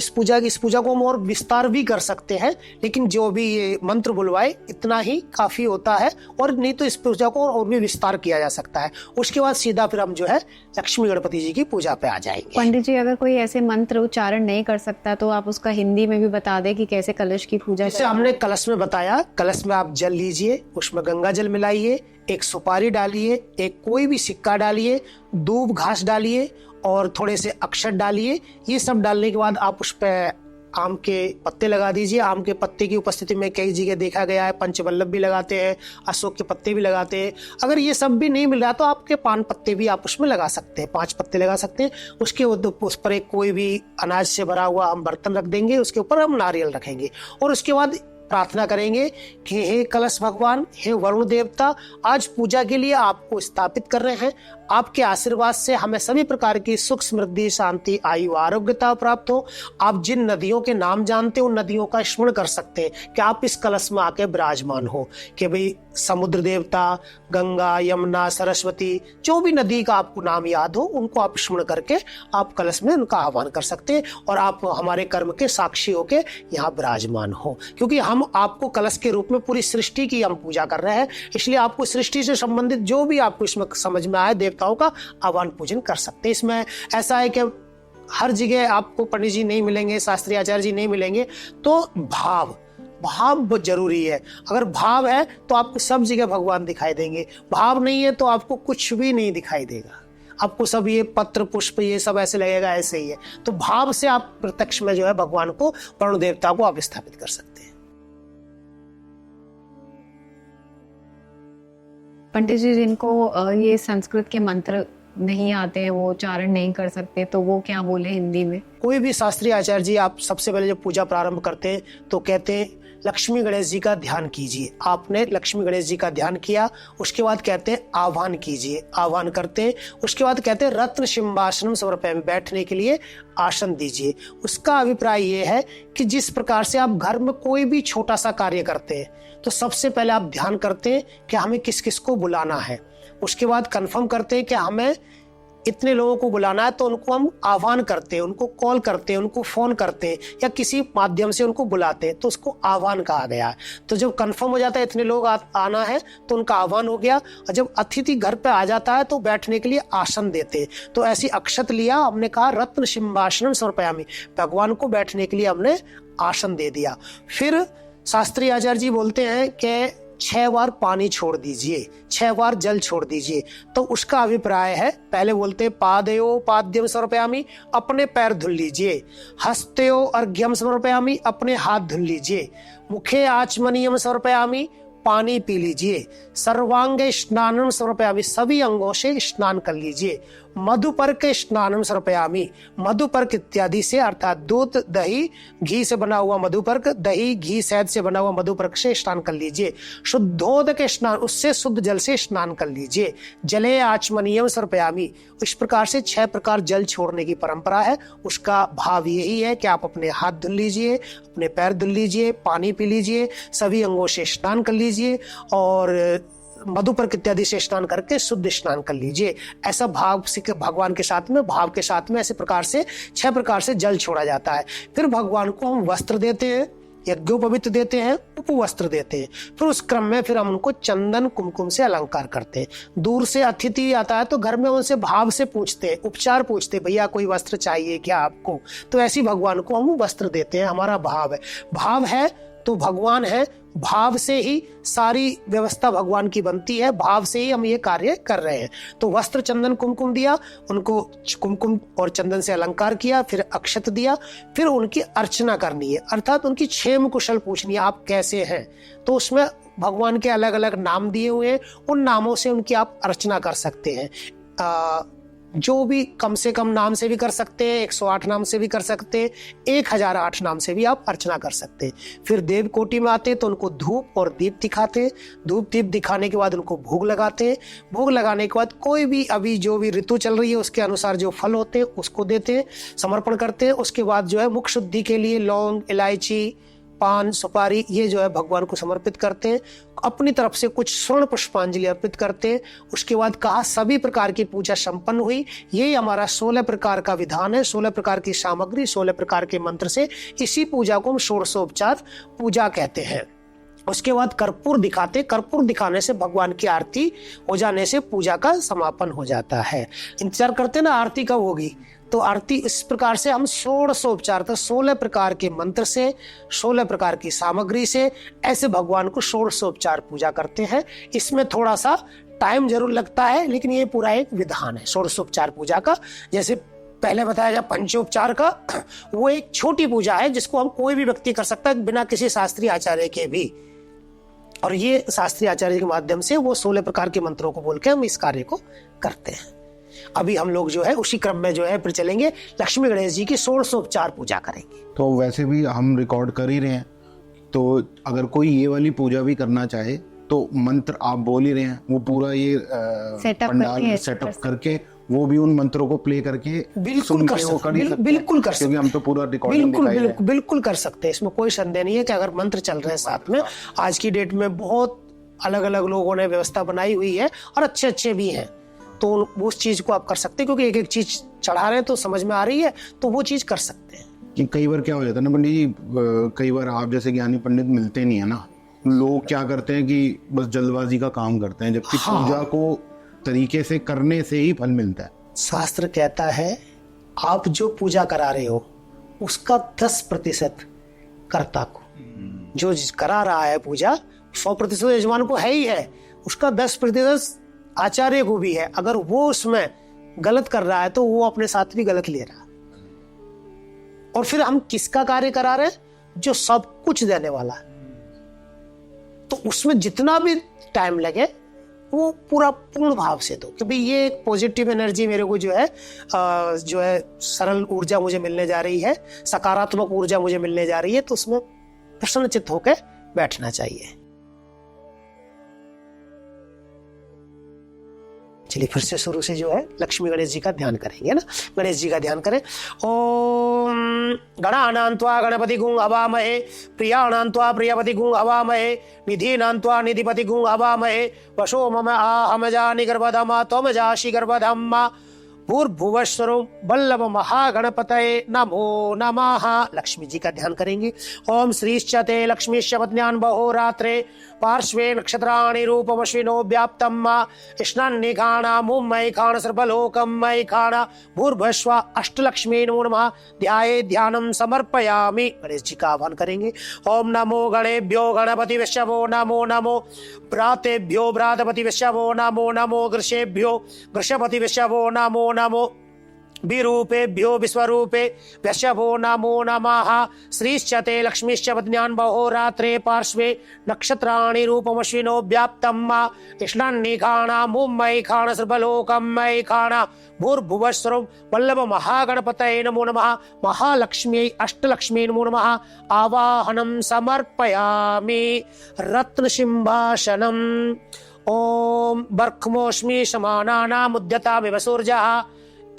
पूजा को हम और विस्तार भी कर सकते हैं, लेकिन जो भी ये मंत्र बुलवाए इतना ही काफी होता है, और नहीं तो इस पूजा को और भी विस्तार किया जा सकता है। उसके बाद सीधा फिर हम जो है लक्ष्मी गणपति जी की पूजा पे आ जाएंगे। पंडित जी, अगर कोई ऐसे मंत्र उच्चारण नहीं कर सकता तो आप उसका हिंदी में भी बता दें कि कैसे कलश की पूजा। जैसे हमने कलश में बताया, कलश में आप जल लीजिए, उसमें गंगा जल मिलाइए, एक सुपारी डालिए, एक कोई भी सिक्का डालिए, दूब घास डालिए और थोड़े से अक्षत डालिए। ये सब डालने के बाद आप उस पर आम के पत्ते लगा दीजिए। आम के पत्ते की उपस्थिति में कई जगह देखा गया है पंचवल्लभ भी लगाते हैं, अशोक के पत्ते भी लगाते हैं। अगर ये सब भी नहीं मिल रहा तो आपके पान पत्ते भी आप उसमें लगा सकते हैं, 5 पत्ते लगा सकते हैं। उसके उस पर एक कोई भी अनाज से भरा हुआ हम बर्तन रख देंगे, उसके ऊपर हम नारियल रखेंगे और उसके बाद प्रार्थना करेंगे कि हे कलश भगवान, हे वरुण देवता, आज पूजा के लिए आपको स्थापित कर रहे हैं। आपके आशीर्वाद से हमें सभी प्रकार की सुख समृद्धि शांति आयु आरोग्यता प्राप्त हो। आप जिन नदियों के नाम जानते हो उन नदियों का स्मरण कर सकते हैं कि आप इस कलश में आके विराजमान हो, कि भाई समुद्र देवता, गंगा, यमुना, सरस्वती, जो भी नदी का आपको नाम याद हो उनको आप स्मरण करके आप कलश में उनका आह्वान कर सकते हैं और आप हमारे कर्म के साक्षी होके यहाँ विराजमान हो। क्योंकि हम आपको कलश के रूप में पूरी सृष्टि की हम पूजा कर रहे हैं, इसलिए आपको सृष्टि से संबंधित जो भी आपको इसमें समझ में आए देवताओं का आह्वान पूजन कर सकते हैं। इसमें ऐसा है कि हर जगह आपको पंडित जी नहीं मिलेंगे, शास्त्री आचार्य जी नहीं मिलेंगे, तो भाव बहुत जरूरी है। अगर भाव है तो आपको सब जगह भगवान दिखाई देंगे, भाव नहीं है तो आपको कुछ भी नहीं दिखाई देगा। आपको सब ये पत्र पुष्प ये सब ऐसे लगेगा, ऐसे ही है। तो भाव से आप प्रत्यक्ष में जो है भगवान को, वरुण देवता को आप स्थापित कर सकते हैं। पंडित जी, जिनको ये संस्कृत के मंत्र नहीं आते हैं, वो उच्चारण नहीं कर सकते, तो वो क्या बोले हिंदी में? कोई भी शास्त्रीय आचार्य जी आप सबसे पहले जब पूजा प्रारंभ करते हैं तो कहते हैं लक्ष्मी गणेश जी का ध्यान कीजिए। आपने लक्ष्मी गणेश जी का ध्यान किया, उसके बाद कहते हैं आह्वान कीजिए, आह्वान करते हैं। उसके बाद कहते हैं रत्न सिंहासनम समर्पयामि, बैठने के लिए आसन दीजिए। उसका अभिप्राय ये है कि जिस प्रकार से आप घर में कोई भी छोटा सा कार्य करते हैं तो सबसे पहले आप ध्यान करते हैं कि हमें किस किस को बुलाना है। उसके बाद कंफर्म करते हैं कि हमें इतने लोगों को बुलाना है, तो उनको हम आह्वान करते हैं, उनको कॉल करते हैं, उनको फोन करते हैं या किसी माध्यम से उनको बुलाते हैं, तो उसको आह्वान कहा गया है। तो जब कंफर्म हो जाता है इतने लोग आना है तो उनका आह्वान हो गया। और जब अतिथि घर पे आ जाता है तो बैठने के लिए आसन देते हैं। तो ऐसी अक्षत लिया, हमने कहा रत्न सिंहासनं समर्पयामि, भगवान को बैठने के लिए हमने आसन दे दिया। फिर शास्त्री आचार्य जी बोलते हैं कि 6 बार पानी छोड़ दीजिए, 6 बार जल छोड़ दीजिए। तो उसका अभिप्राय है, पहले बोलते पादयो पाद्यम समर्पयामि, अपने पैर धुल लीजिए। हस्तयो अर्घ्यम समर्पयामि, अपने हाथ धुल लीजिए। मुखे आचमनीयम समर्पयामि, पानी पी लीजिए। सर्वांगे स्नानम समर्पयामि, सभी अंगों से स्नान कर लीजिए। मधुपर्क स्नानम समर्पयामि, मधुपर्क इत्यादि से अर्थात दूध दही घी से बना हुआ मधुपर्क, दही घी शहद से बना हुआ मधुपर्क से स्नान कर लीजिए। शुद्धोदक स्नान, उससे शुद्ध जल से स्नान कर लीजिए। जले आचमनीयम समर्पयामि, इस प्रकार से 6 प्रकार जल छोड़ने की परंपरा है। उसका भाव यही है कि आप अपने हाथ धुल लीजिए, अपने पैर धुल लीजिए, पानी पी लीजिए, सभी अंगों से स्नान कर लीजिए और मधुपर्क इत्यादि से स्नान करके शुद्ध स्नान कर लीजिए। ऐसा भाव से भगवान के साथ में, भाव के साथ में ऐसे प्रकार से 6 प्रकार से जल छोड़ा जाता है। फिर भगवान को हम वस्त्र देते हैं, यज्ञोपवीत देते हैं, उपवस्त्र देते हैं। फिर उस क्रम में फिर हम उनको चंदन कुमकुम से अलंकार करते हैं। दूर से अतिथि आता है तो घर में उनसे भाव से पूछते हैं, उपचार पूछते हैं, भैया कोई वस्त्र चाहिए क्या आपको? तो ऐसी भगवान को हम वस्त्र देते हैं। हमारा भाव है, भाव है तो भगवान है, भाव से ही सारी व्यवस्था भगवान की बनती है, भाव से ही हम ये कार्य कर रहे हैं। तो वस्त्र चंदन कुमकुम दिया, उनको कुमकुम और चंदन से अलंकार किया, फिर अक्षत दिया, फिर उनकी अर्चना करनी है, अर्थात उनकी क्षेम कुशल पूछनी है, आप कैसे हैं। तो उसमें भगवान के अलग अलग नाम दिए हुए हैं, उन नामों से उनकी आप अर्चना कर सकते हैं। जो भी कम से कम नाम से भी कर सकते हैं, 108 नाम से भी कर सकते हैं, 1008 नाम से भी आप अर्चना कर सकते हैं। फिर देव कोटि में आते हैं तो उनको धूप और दीप दिखाते हैं। धूप दीप दिखाने के बाद उनको भोग लगाते हैं। भोग लगाने के बाद कोई भी अभी जो भी ऋतु चल रही है उसके अनुसार जो फल होते हैं उसको देते हैं, समर्पण करते हैं। उसके बाद जो है मुख शुद्धि के लिए लौंग, इलायची, पान, सुपारी ये जो है भगवान को समर्पित करते हैं। अपनी तरफ से कुछ स्वर्ण पुष्पांजलि अर्पित करते हैं। उसके बाद कहा सभी प्रकार की पूजा संपन्न हुई। यही हमारा 16 प्रकार का विधान है, 16 प्रकार की सामग्री, 16 प्रकार के मंत्र से इसी पूजा को हम षोडशोपचार पूजा कहते हैं। उसके बाद कर्पूर दिखाते, कर्पूर दिखाने से भगवान की आरती हो जाने से पूजा का समापन हो जाता है। इंतजार करते ना आरती कब होगी, तो आरती इस प्रकार से हम षोडशोपचार 16 प्रकार के मंत्र से, 16 प्रकार की सामग्री से ऐसे भगवान को षोडशोपचार पूजा करते हैं। इसमें थोड़ा सा टाइम जरूर लगता है, लेकिन ये पूरा एक विधान है षोडशोपचार पूजा का। जैसे पहले बताया गया पंचोपचार का, वो एक छोटी पूजा है जिसको हम कोई भी व्यक्ति कर सकता है बिना किसी शास्त्रीय आचार्य के भी। और ये शास्त्रीय आचार्य के माध्यम से वो 16 प्रकार के मंत्रों को बोल के हम इस कार्य को करते हैं। अभी हम लोग जो है उसी क्रम में जो है फिर चलेंगे, लक्ष्मी गणेश जी की षोडशोपचार पूजा करेंगे। तो वैसे भी हम रिकॉर्ड कर ही रहे हैं, तो अगर कोई ये वाली पूजा भी करना चाहे तो मंत्र आप बोल ही रहे हैं, वो पूरा ये पंडाल सेटअप करके वो भी उन मंत्रों को प्ले करके बिल्कुल कर सकते, बिल्कुल कर सकते, क्योंकि हम तो पूरा रिकॉर्डिंग बिल्कुल कर सकते हैं। इसमें कोई संदेह नहीं है कि अगर मंत्र चल रहे हैं साथ में। आज की डेट में बहुत अलग अलग लोगों ने व्यवस्था बनाई हुई है और अच्छे अच्छे भी हैं, तो उस चीज को आप कर सकते हैं, क्योंकि एक एक चीज चढ़ा रहे हैं तो समझ में आ रही है, तो वो चीज कर सकते हैं। कि कई बार क्या हो जाता है ना पंडित जी, कई बार आप जैसे ज्ञानी पंडित मिलते नहीं है ना, लोग क्या करते हैं कि बस जल्दबाजी का काम करते हैं, जबकि पूजा को तरीके से करने से ही फल मिलता है। शास्त्र कहता है आप जो पूजा करा रहे हो उसका 10% कर्ता को, जो करा रहा है पूजा 100% यजमान को है ही है, उसका 10% आचार्य को भी है। अगर वो उसमें गलत कर रहा है तो वो अपने साथ भी गलत ले रहा है। और फिर हम किसका कार्य करा रहे हैं? जो सब कुछ देने वाला है। तो उसमें जितना भी टाइम लगे वो पूरा पूर्ण भाव से दो, क्योंकि ये एक पॉजिटिव एनर्जी मेरे को जो है सरल ऊर्जा मुझे मिलने जा रही है, सकारात्मक ऊर्जा मुझे मिलने जा रही है, तो उसमें प्रसन्नचित्त होकर बैठना चाहिए। चलिए फिर से शुरू से जो है लक्ष्मी गणेश जी का ध्यान करेंगे ना। गणेश जी का ध्यान करें। ओम ओम गणानां त्वा गणपतिगुं हवामहे प्रियाणां त्वा प्रियपतिगुं हवामहे निधीनां त्वा निधिपतिगुं हवामहे वशो मम आहमजानि गर्भधमा त्वमजासि गर्भधम्मा भूर्भुवस्वरो वल्लभ महागणपतये नमो नमः। लक्ष्मी जी का ध्यान करेंगे। ओम श्रीश्चते लक्ष्मीश्च पत्न्यान् बहोरात्रे पार्श्वे नक्षत्राणि रूपमश्विनो व्याप्तम् स्नान्निघाणा मुम्मैखाण सर्वलोकमैखाण भूर्भस्व अष्टलक्ष्मी नमो नमः। ध्याये ध्यानं समर्पयामि। गणेश जी का आह्वान करेंगे। ओम नमो गणेभ्यो गणपति विश्वो नमो नमो भ्रातेभ्यो भ्रातपति विश्वो नमो नमो गृषेभ्यो गृषपति विश्वो नमो नमो विरूपेभ्यो विश्वरूपे व्यशभो नमो नमः। श्रीश्चते लक्ष्मीश्च पत्न्यान् बहोरात्रे पार्श्वे नक्षत्राणि रूपमश्विनो व्याप्तम् स्नान्निघाणा मुम्मैखाण सर्वलोकमैखाण भूर्भुवस्वरो वल्लभ महागणपतये नमो नमः। महालक्ष्म्यै अष्टलक्ष्मी नमो नमः। आवाहनं समर्पयामि। रत्नसिंहासनम् ओम बर्खमोष्मि समानानाम् उद्यतामिव सूर्यः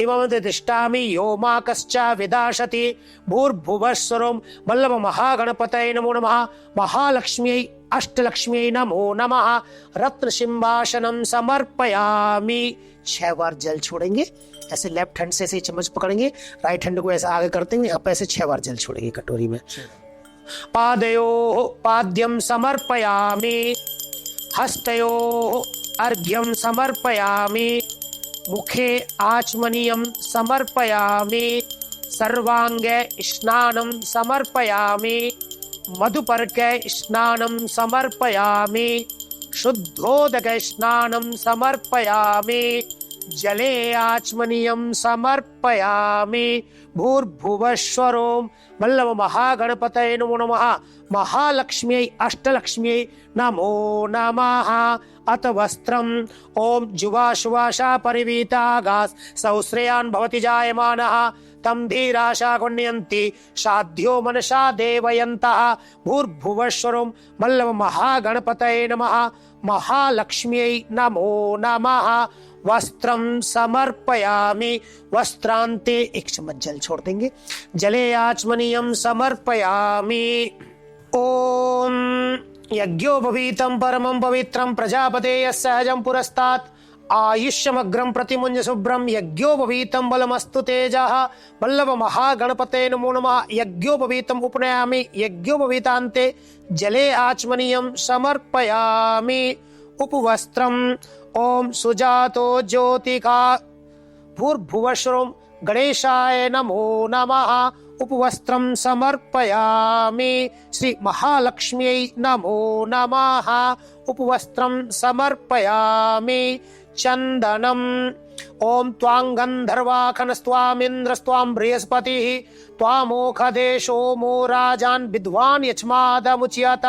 इमं तिष्ठामि यो मा कश्च विदाशति भूर्भुवस्वरं वल्लभ महागणपतये नमो नमः। महालक्ष्म्यै अष्टलक्ष्म्यै नमो नमः। रत्नसिंहासनं समर्पयामि। 6 बार जल छोड़ेंगे। ऐसे लेफ्ट हैंड से ऐसे चम्मच पकड़ेंगे, राइट हैंड को ऐसे आगे करते हुए यहाँ पे ऐसे 6 बार जल छोड़ेंगे कटोरी में। पादयोः पाद्यं समर्पयामि। हस्तयोः अर्घ्यं समर्पयामि। मुखे आचमनीयं समर्पयामि। सर्वांगे स्नानं समर्पयामि। मधुपर्के स्नानं समर्पयामि। शुद्धोदक स्नानं समर्पयामि। जले आचमनीयं समर्पयामि। भूर्भुवस्वरो वल्लभ महागणपतये नमो नमः। महालक्ष्म्यै अष्टलक्ष्म्यै नमो नमः। अथ वस्त्रम् ओम जुवाशुवाशा परिवीतागास् सौश्रेयान् भवति जायमानः तं धीराशा गुण्यन्ति साध्यो मनसा देवयन्तः। भूर्भुवस्वरं वल्लभ महागणपतये नमः। महालक्ष्म्यै नमो नमः। वस्त्रं समर्पयामि। वस्त्रान्ते 1 चम्मच जल छोड़ देंगे। जले आचमनीयं समर्पयामि। ओम यज्ञोपवीतं परमं पवित्रं प्रजापतेः सहजं पुरस्तात् आयुष्यमग्रं प्रतिमुञ्ज शुभ्रं यज्ञोपवीतं बलमस्तु तेजः वल्लभ महागणपतये नमो नमः। यज्ञोपवीतम् उपनयामि। यज्ञोपवीतान्ते जले आचमनीयं समर्पयामि। उपवस्त्रम् ओम सुजातो ज्योतिका भूर्भुवस्वरं गणेशाय नमो नमः। उपवस्त्रं समर्पयामि। श्री महालक्ष्म्यै नमो नमः। उपवस्त्रं समर्पयामि। चंदनम् ओम त्वां गन्धर्वाखनस्त्वामिन्द्रस्त्वां बृहस्पतिः त्वामोखदेशो मो राजान् विद्वान् यच्मादमुच्यत।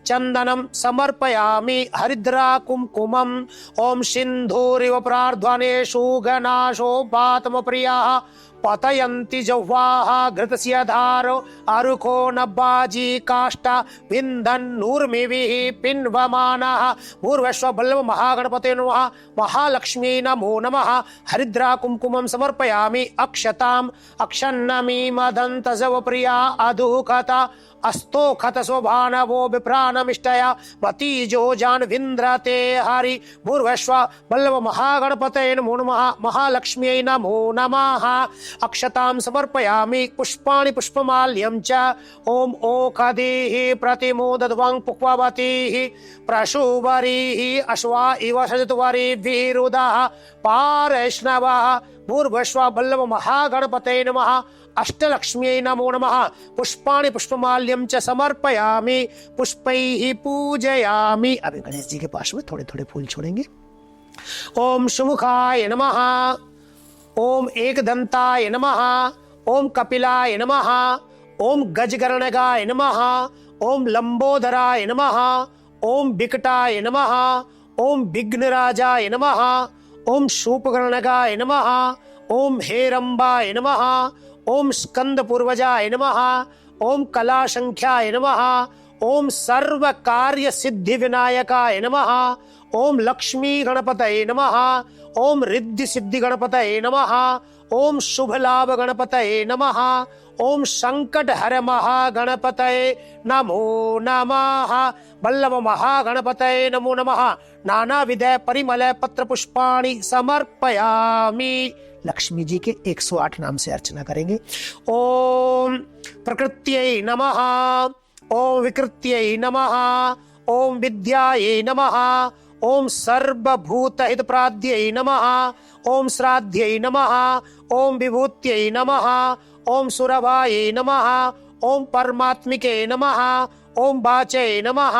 चन्दनं समर्पयामि। हरिद्रा कुङ्कुमम् ओम सिन्धूरिव प्रार्ध्वनेषु गणाशो पातमप्रियाः पतयन्ति जह्वाः घृतस्य धारो अरुको नब्बाजी काष्ठा विन्दन्नूर्मिभिः पिन्वमानः। भूर्भुवस्व वल्लभ महागणपतये नमः। महालक्ष्मी नमो नमः। हरिद्रा कुङ्कुमं समर्पयामि। अक्षताम् अक्षन्नमी मदन्तजव प्रिया अधुकता अस्तोखत शोभानवो विप्राणमिष्टया मतीजो जान विन्द्रते हरि। भूर्भुवस्व वल्लभ महागणपतये नमो नमः। महालक्ष्म्यै नमो नमः। अक्षतां समर्पयामि। पुष्पाणि पुष्पमाल्यं च ओम ओखदीः प्रतिमोदध्वं पुष्पवतीः प्रशुवरीः अश्वा इव सजतवरीभिः रुदः पारैष्णवः। भूर्भुवस्व वल्लभ महागणपतये नमः। अष्टलक्ष्म्यै नमो नमः। पुष्पाणि पुष्पमाल्यं च समर्पयामि। पुष्पैः पूजयामि। अभी गणेश जी के पास में थोड़े थोड़े फूल छोड़ेंगे। ओम सुमुखाय नमः। ओम एकदंताय नमः। ओम कपिलाय नमः। ओम गजगर्णकाय नमः। ओम लंबोदराय नमः। ओम विकटाय नमः। ओम विघ्नराजाय नमः। ओम शूपकर्णकाय नमः। ओम हेरंबाय नमः। ओम स्कंद पूर्वजाय नमः। ओम कलासंख्याय नमः। ओम सर्व कार्य सिद्धि विनायकाय नमः। ओम लक्ष्मी गणपतये नमः। ओम रिद्धि सिद्धि गणपतये नमः। ओम शुभ लाभ गणपतये नमः। ओम संकट हर महागणपतये नमो नमः। वल्लभ महागणपतये नमो नमः। नानाविध परिमल पत्र पुष्पाणि समर्पयामि। लक्ष्मी जी के 108 नाम से अर्चना करेंगे। ओम प्रकृत्यै नमः। ओम विकृत्यै नमः। ओम विद्यायै नमः। ओम सर्वभूत हितप्राद्यै नमः। ओम श्राद्ध्यै नमः। ओम विभूत्यै नमः। ओम सुरभायै नमः। ओम परमात्मिके नमः। ओम वाचै नमः।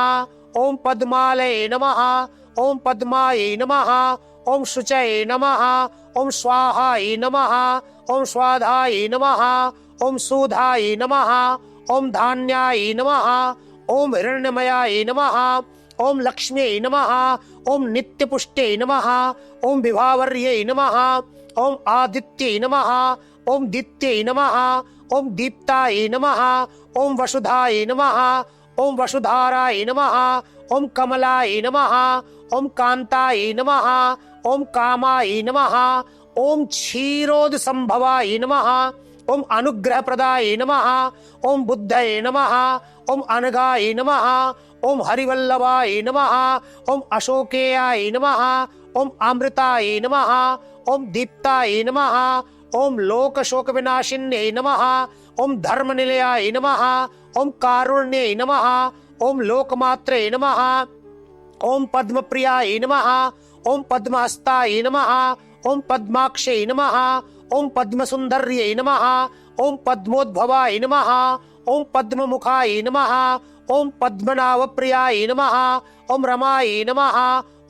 ओम पद्मालये नमः। ओम पद्मायै नमः। ओम शुचये नमः। ओम स्वाहायै नमः। ओम स्वाधायै नमः। ओम सुधायै नमः। ओम धान्याय नमः। ओम हिरण्यमयाय नमः। ओम लक्ष्म्यै नमः। ओम नित्यपुष्टै नमः। ओम विभावर्यै नमः। ओम आदित्यै नमः। ओम दित्यै नमः। ओम दीप्ताय नमः। ओम वसुधाय नमः। ओम वसुधाराय नमः। ओम कमलाय नमः। ओम कांताय नमः। ओम कामाय नमः। ओम क्षीरोद संभवाय नमः। ओम अनुग्रह प्रदाय नमः। ओम बुद्धये नमः। ओम अनगाय नमः। ओम हरिवल्लभाय नमः। ओम अशोकेयाय नमः। ओम अमृताय नमः। ओम दीप्ताय नमः। ओम लोक शोक विनाशिन्ये नमः। ओम धर्म निलयाय नमः। ओम कारुण्ये नमः। ओम लोकमात्रे नमः। ओम पद्मप्रियाय नमः। ओम पद्महस्ताय नमः। ओम पद्माक्षे नमः। ओम पद्मसुंदर्ये नमः। ओम पद्मोद्भवाय नमः। ओम पद्ममुखाय नमः। ओम पद्मनाभप्रियाय नमः। ओम रमाय नमः।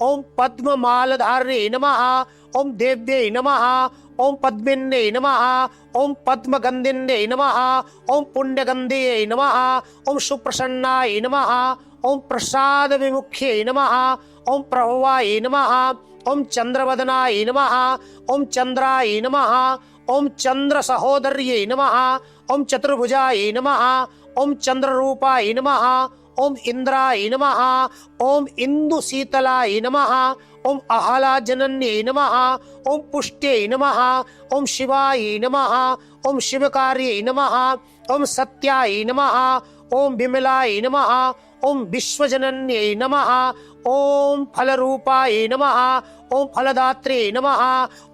ओम पद्ममालधार्ये नमः। ओम देव्यै नमः। ओम पद्मिन्ये नमः। ओम पद्मगंधिन्ये नमः। ओम पुण्यगंधये नमः। ओम सुप्रसन्नाय नमः। ओम प्रसाद विमुख्ये नमः। ओम प्रभवाय नमः। ओम चंद्रवदनाय नमः। ओम चंद्राय नमः। ओम चंद्र सहोदर्ये नमः। ओम चतुर्भुजाय नमः। ओम चंद्ररूपाय नमः। ओम इंद्राय नमः। ओम इंदु शीतलाय नमः। ओम अहलाजनन्ये नमः। ओम पुष्ट्यै नमः। ओम शिवाय नमः। ओम शिवकार्ये नमः। ओम सत्याय नमः। ओम विमलाय नमः। ओम विश्वजनन्ये नमः। ओम फलरूपाय नमः। ओम फलदात्रे नमः।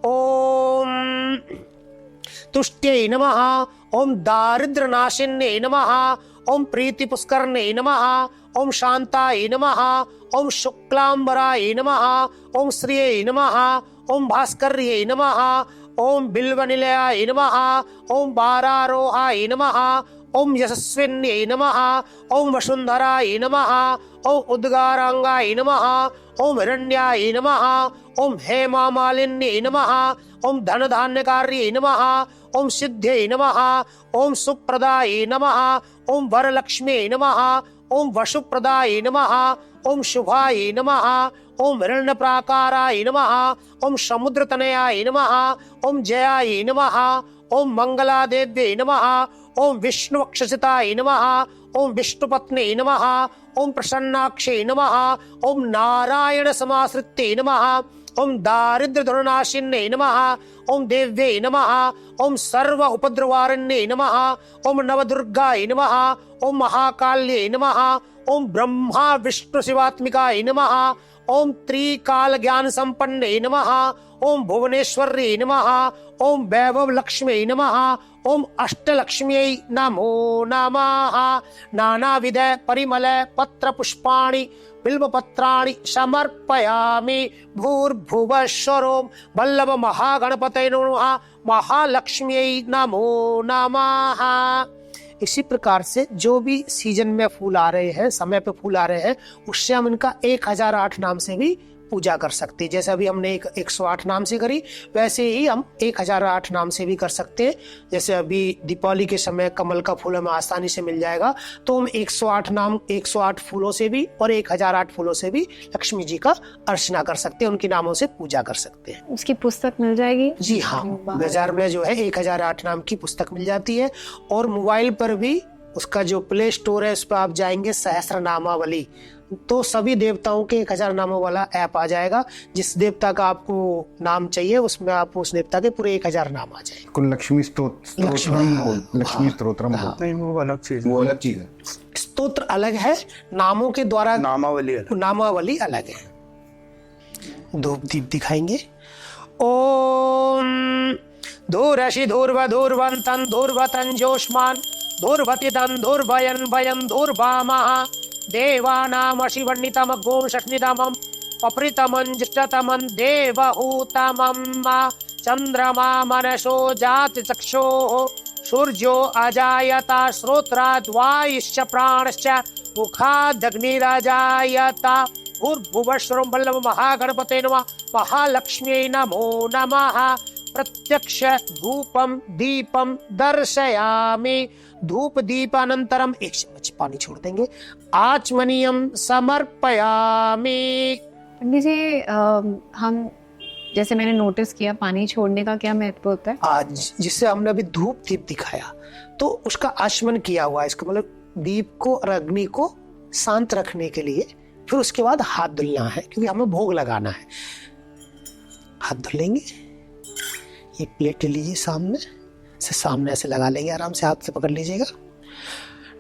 ओम तुष्ट्यै नमः। ओम दारिद्र्यनाशिन्ये नमः। ओम प्रीतिपुष्करणे नमः। ओम शांताय नमः। ओम शुक्लांबराय नमः। ओम श्रिये नमः। ओम भास्कर्ये नमः। ओम बिल्वनिलयाय नमः। ओम वारारोहाय नमः। ओम यशस्विन्ये नमः। ओम वसुंधराय नमः। ओम उद्गारांगाय नमः। ओम हिरण्याय नमः। ओम हेमामालिन्ये नमः। ओम धनधान्यकार्ये नमः। ओम सिद्ध्यै नमः। ओम सुप्रदाय नमः। ओम वरलक्ष्म्यै नमः। ओम वसुप्रदाय नमः। ओम शुभाय नमः। ओम हिरण्यप्राकाराय नमः। ओम समुद्रतनयाय नमः। ओम जयाय नमः। ओम मंगलादेव्यै नमः। ओम विष्णुवक्षसिताय नमः। ओम विष्णुपत्न्यै नमः। ओम प्रसन्नाक्षे नमः। ओम नारायण समाश्रित्यै नमः। ओम दारिद्र्यधुरनाशिन्ये नमः। ओम देव्यै नमः। ओम सर्व उपद्रवारण्ये नमः। ओम नवदुर्गाय नमः। ओम महाकाल्ये नमः। ओम ब्रह्मा विष्णु शिवात्मिकाय नमः। ओम त्रिकाल ज्ञान संपन्ने नमः। ओम भुवनेश्वर्ये नमः। ओम वैभव लक्ष्म्यै नमः। ओम अष्टलक्ष्म्यै नमो नमः। नानाविध परिमल पत्र पुष्पाणि बिल्वपत्राणि समर्पयामि। भूर्भुवः स्वरों वल्लभ महागणपतये नमः। महालक्ष्म्यै नमो नमः। इसी प्रकार से जो भी सीजन में फूल आ रहे हैं, समय पे फूल आ रहे हैं, उससे हम इनका 1008 नाम से भी पूजा कर सकते हैं। जैसे अभी हमने 108 नाम से करी, वैसे ही हम 1008 नाम से भी कर सकते हैं। जैसे अभी दीपावली के समय कमल का फूल हमें आसानी से मिल जाएगा, तो हम 108 नाम 108 फूलों से भी और 1008 फूलों से भी लक्ष्मी जी का अर्चना कर सकते हैं, उनके नामों से पूजा कर सकते हैं। उसकी पुस्तक मिल जाएगी? जी हाँ, बाजार में जो है 1008 नाम की पुस्तक मिल जाती है, और मोबाइल पर भी उसका जो प्ले स्टोर है उस पर आप जाएंगे सहस्रनामावली, तो सभी देवताओं के 1000 नामों वाला ऐप आ जाएगा। जिस देवता का आपको नाम चाहिए उसमें आप उस देवता के पूरे 1000 नाम आ जाएंगे। कुल लक्ष्मी स्तोत्रम स्तोत्रम नहीं, वो अलग चीज है। वो अलग चीज है। स्तोत्र अलग है, नामों के द्वारा नामावली अलग। नामावली अलग है। धूप दीप दिखाएंगे। ओम धूरषि धूर्व धूर्वंतन धूर्वतन जोष्मान धूर्वतितन धूर्भयन भयन धूर्भामः देवानामशिवन्नितम गोम शक्नितमं पप्रितमं ज्येष्ठतमं देवहूतमं चंद्रमा मनसो जाति चक्षुः सूर्यो अजायता श्रोत्राद्वायुश्च प्राणश्च मुखादग्निरजायता भूर्भुवस्वरं वल्लभ महागणपते नमः महालक्ष्म्यै नमो नमः। प्रत्यक्ष धूपम दीपम दर्शयामि। धूप दीपानंतरम 1 चम्मच पानी छोड़ देंगे। आचमनीयम समर्पयामि। पंडित जी, हम जैसे मैंने नोटिस किया, पानी छोड़ने का क्या महत्व होता है? आज जिससे हमने अभी धूप दीप दिखाया तो उसका आचमन किया हुआ है, इसका मतलब दीप को और अग्नि को शांत रखने के लिए। फिर उसके बाद हाथ धुलना है क्योंकि हमें भोग लगाना है। हाथ धुलेंगे, ये प्लेट लीजिए सामने से, सामने ऐसे लगा लेंगे, आराम से हाथ से पकड़ लीजिएगा।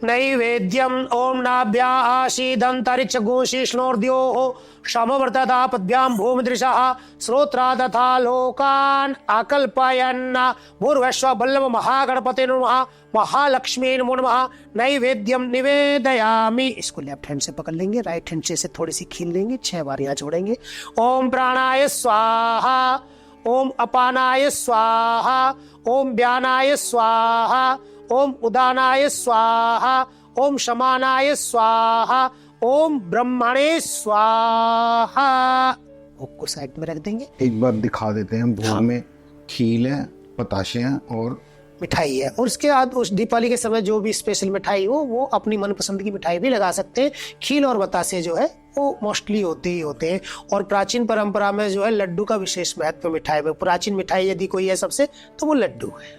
नैवेद्यम ओम नाभ्या आशीदंतरिक्ष गोशीष्णोर्द्योः समवर्तता पद्भ्यां भूमिदृशः श्रोत्रा तथा लोकान् आकल्पयन् भूर्वश्व वल्लभ महागणपते नमः महालक्ष्मी नमो नमः। नैवेद्यम निवेदयामि। इसको लेफ्ट हैंड से पकड़ लेंगे, राइट हैंड से थोड़ी सी खींच लेंगे, 6 बार यहाँ छोड़ेंगे। ओम प्राणाय स्वाहा, ओम अपानाय स्वाहा, ओम व्यानाय स्वाहा, ओम उदानाय स्वाहा, ओम शमानाय स्वाहा, ओम ब्रह्मणे स्वाहा। भोग को साइड में रख देंगे। एक बार दिखा देते हैं। भोग में खील है, बताशे हैं और मिठाई है। और उसके बाद उस दीपावली के समय जो भी स्पेशल मिठाई हो वो अपनी मनपसंद की मिठाई भी लगा सकते हैं। खील और बतासे जो है वो मोस्टली होते ही होते हैं। और प्राचीन परंपरा में जो है लड्डू का विशेष महत्व मिठाई में। प्राचीन मिठाई यदि कोई है सबसे तो वो लड्डू है।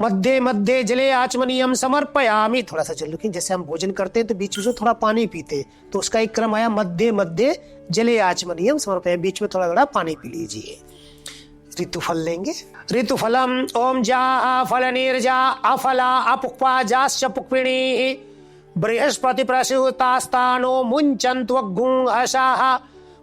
मध्य मध्य जले आचमनीयम समर्पयामि। थोड़ा सा जल रुकिए, जैसे हम भोजन करते हैं तो बीच में से थोड़ा पानी पीते, तो उसका एक क्रम आया मध्य मध्य जले आचमनीयम समर्पयामि। बीच में थोड़ा थोड़ा पानी पी लीजिए। ऋतुफल लेंगे। ऋतुफलम ओम जा फल निर्जा अफला अपुक्पा जाश्च पुक्पिणी बृहस्पति प्रसूतास्तानो मुञ्चन्त्वग्गुंहसाः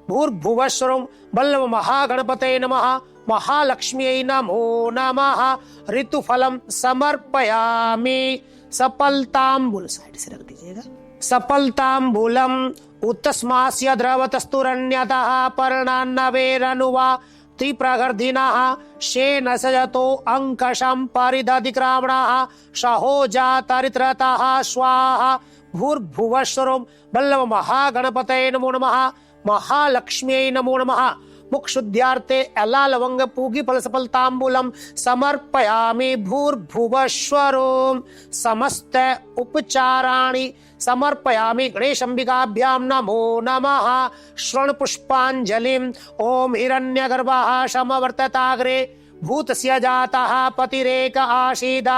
भूर्भुवस्वरं वल्लभ महागणपते नमः महालक्ष्म्यै नमो नमः। ऋतुफलम समर्पयामि। सफलतांबूल साइड से रख दीजिएगा। सफलतांबूलम उत्तस्मास्य द्रवतस्तुरन्यतः पर्णान्नवेरनुवा त्रिप्रगर्धिनः शेन सजतो अंकशं परिदधिक्रामणः सहोजातरित्रतः स्वाहा भूर्भुवस्वरं वल्लभ महागणपते नमो नमः महालक्ष्म्यै नमो नमः। मुख शुद्ध्यार्थे एला लवंग पूगी फल सफलतांबूलम समर्पयामि। भूर्भुवस्वरं समस्त उपचाराणि समर्पयामि। गणेश अंबिकाभ्यां नमो नमः। श्रवण पुष्पांजलिं ओम हिरण्यगर्भः समवर्तताग्रे भूतस्य जातः पतिरेक आसीद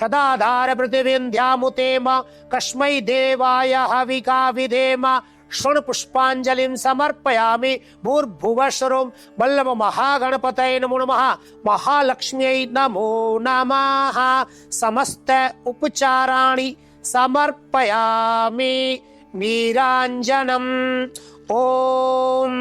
सदाधार पृथिवीन्द्यामुतेम कस्मै देवाय हविका विधेम। श्रवण पुष्पांजलिं समर्पयामि। भूर्भुवस्वरं वल्लभ महागणपतये नमो नमः महालक्ष्म्यै नमो नमः। समस्त उपचाराणि समर्पयामि। नीराञ्जनम् ओम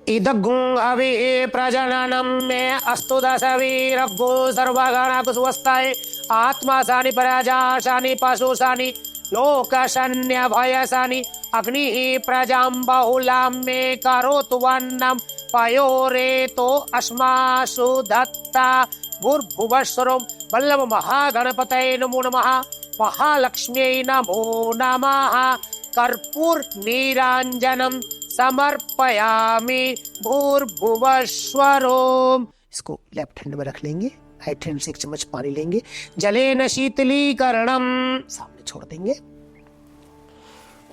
इदगुं अवि प्रजननं मे अस्तु दशवीरगो सर्वगणकुस्वस्थाय आत्मा सानि प्रजाशानि पशुशानि लोकशन्य भयसानि अग्निः प्रजां बहुलां मे करोतु वन्नं पयोरेतो अस्मासु दत्ता। भूर्भुवस्वरं वल्लभ महागणपतये नमो नमः महालक्ष्म्यै नमो नमः। कर्पूर नीराञ्जनं समर्पयामि। भूर्भुवस्वरं। इसको लेफ्ट हैंड में रख लेंगे, राइट हैंड से 1 चम्मच पानी लेंगे। जलेन शीतलीकरणम सामने छोड़ देंगे।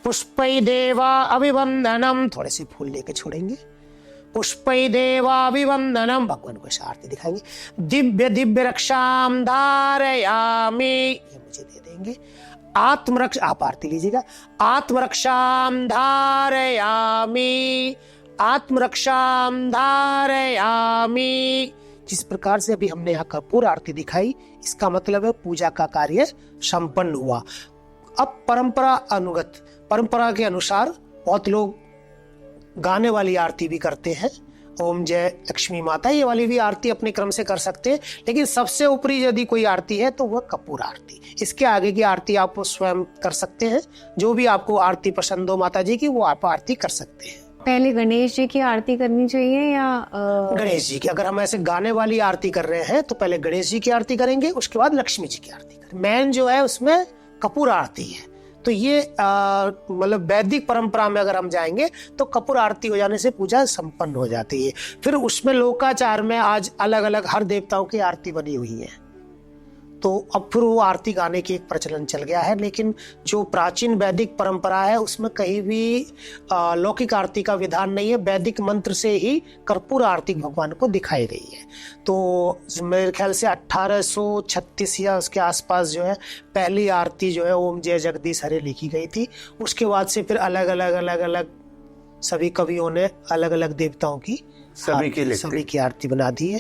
पुष्पै देवा अभिवंदनम थोड़े से फूल लेके छोड़ेंगे। पुष्पै देवाभिवंदनम, भगवान को ऐसे आरती दिखाएंगे। दिव्य दिव्य रक्षाम धारयामि, ये मुझे दे देंगे। आत्मरक्षा, आप आरती लीजिएगा। आत्मरक्षाम धारयामि, आत्मरक्षाम धारयामि। जिस प्रकार से अभी हमने यहाँ कर्पूर आरती दिखाई, इसका मतलब है पूजा का कार्य संपन्न हुआ। अब परंपरा अनुगत, परंपरा के अनुसार बहुत लोग गाने वाली आरती भी करते हैं, ओम जय लक्ष्मी माता, ये वाली भी आरती अपने क्रम से कर सकते हैं। लेकिन सबसे ऊपरी यदि कोई आरती है तो वह कपूर आरती। इसके आगे की आरती आप स्वयं कर सकते हैं, जो भी आपको आरती पसंद हो माता जी की वो आप आरती कर सकते हैं। पहले गणेश जी की आरती करनी चाहिए या गणेश जी की, अगर हम ऐसे गाने वाली आरती कर रहे हैं तो पहले गणेश जी की आरती करेंगे, उसके बाद लक्ष्मी जी की आरती करेंगे। मेन जो है उसमें कपूर आरती है। तो ये मतलब वैदिक परंपरा में अगर हम जाएंगे तो कपूर आरती हो जाने से पूजा संपन्न हो जाती है। फिर उसमें लोकाचार में आज अलग अलग हर देवताओं की आरती बनी हुई है, तो अब फिर वो आरती गाने की एक प्रचलन चल गया है। लेकिन जो प्राचीन वैदिक परंपरा है उसमें कहीं भी लौकिक आरती का विधान नहीं है। वैदिक मंत्र से ही कर्पूर आरती भगवान को दिखाई गई है। तो मेरे ख्याल से 1836 या उसके आसपास जो है पहली आरती जो है ओम जय जगदीश हरे लिखी गई थी। उसके बाद से फिर अलग अलग सभी कवियों ने अलग अलग देवताओं की सभी की आरती बना दी है।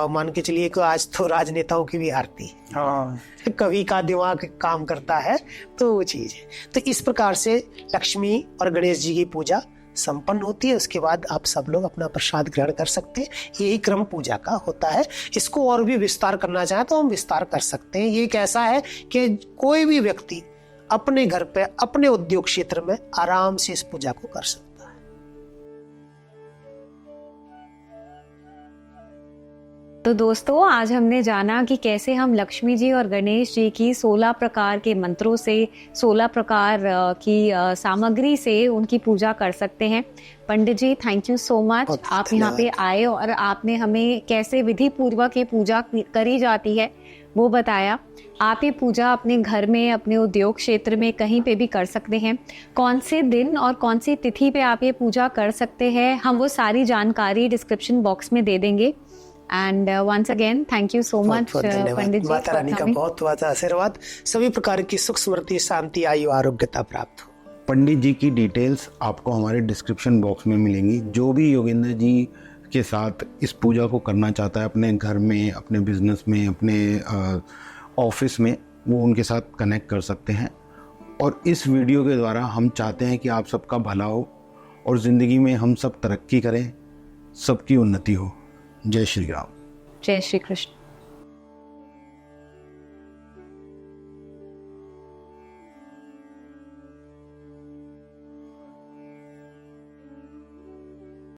मान के चलिए कि आज तो राजनेताओं की भी आरती, हाँ, कवि का दिमाग काम करता है, तो वो चीज है। तो इस प्रकार से लक्ष्मी और गणेश जी की पूजा संपन्न होती है। उसके बाद आप सब लोग अपना प्रसाद ग्रहण कर सकते हैं। यही क्रम पूजा का होता है। इसको और भी विस्तार करना चाहे तो हम विस्तार कर सकते हैं। ये कैसा है कि कोई भी व्यक्ति अपने घर पे, अपने उद्योग क्षेत्र में आराम से इस पूजा को कर सकता है। तो दोस्तों, आज हमने जाना कि कैसे हम लक्ष्मी जी और गणेश जी की 16 प्रकार के मंत्रों से, 16 प्रकार की सामग्री से उनकी पूजा कर सकते हैं। पंडित जी, थैंक यू सो मच, आप यहाँ पे आए और आपने हमें कैसे विधि पूर्वक ये पूजा करी जाती है वो बताया। आप ये पूजा अपने घर में, अपने उद्योग क्षेत्र में कहीं पे भी कर सकते हैं। कौन से दिन और कौन सी तिथि पे आप ये पूजा कर सकते हैं, हम वो सारी जानकारी डिस्क्रिप्शन बॉक्स में दे देंगे। And once again thank you so much Pandit ji, माता रानी का बहुत बहुत आशीर्वाद, सभी प्रकार की सुख समृद्धि शांति आयु आरोग्यता प्राप्त हो। पंडित जी की डिटेल्स आपको हमारे डिस्क्रिप्शन बॉक्स में मिलेंगी। जो भी योगेंद्र जी के साथ इस पूजा को करना चाहता है अपने घर में, अपने बिजनेस में, अपने ऑफिस में, वो उनके साथ कनेक्ट कर सकते हैं। और इस वीडियो के द्वारा हम चाहते हैं कि आप सबका भला हो और ज़िंदगी में हम सब तरक्की करें, सबकी उन्नति हो। जय श्री राम। जय श्री कृष्ण।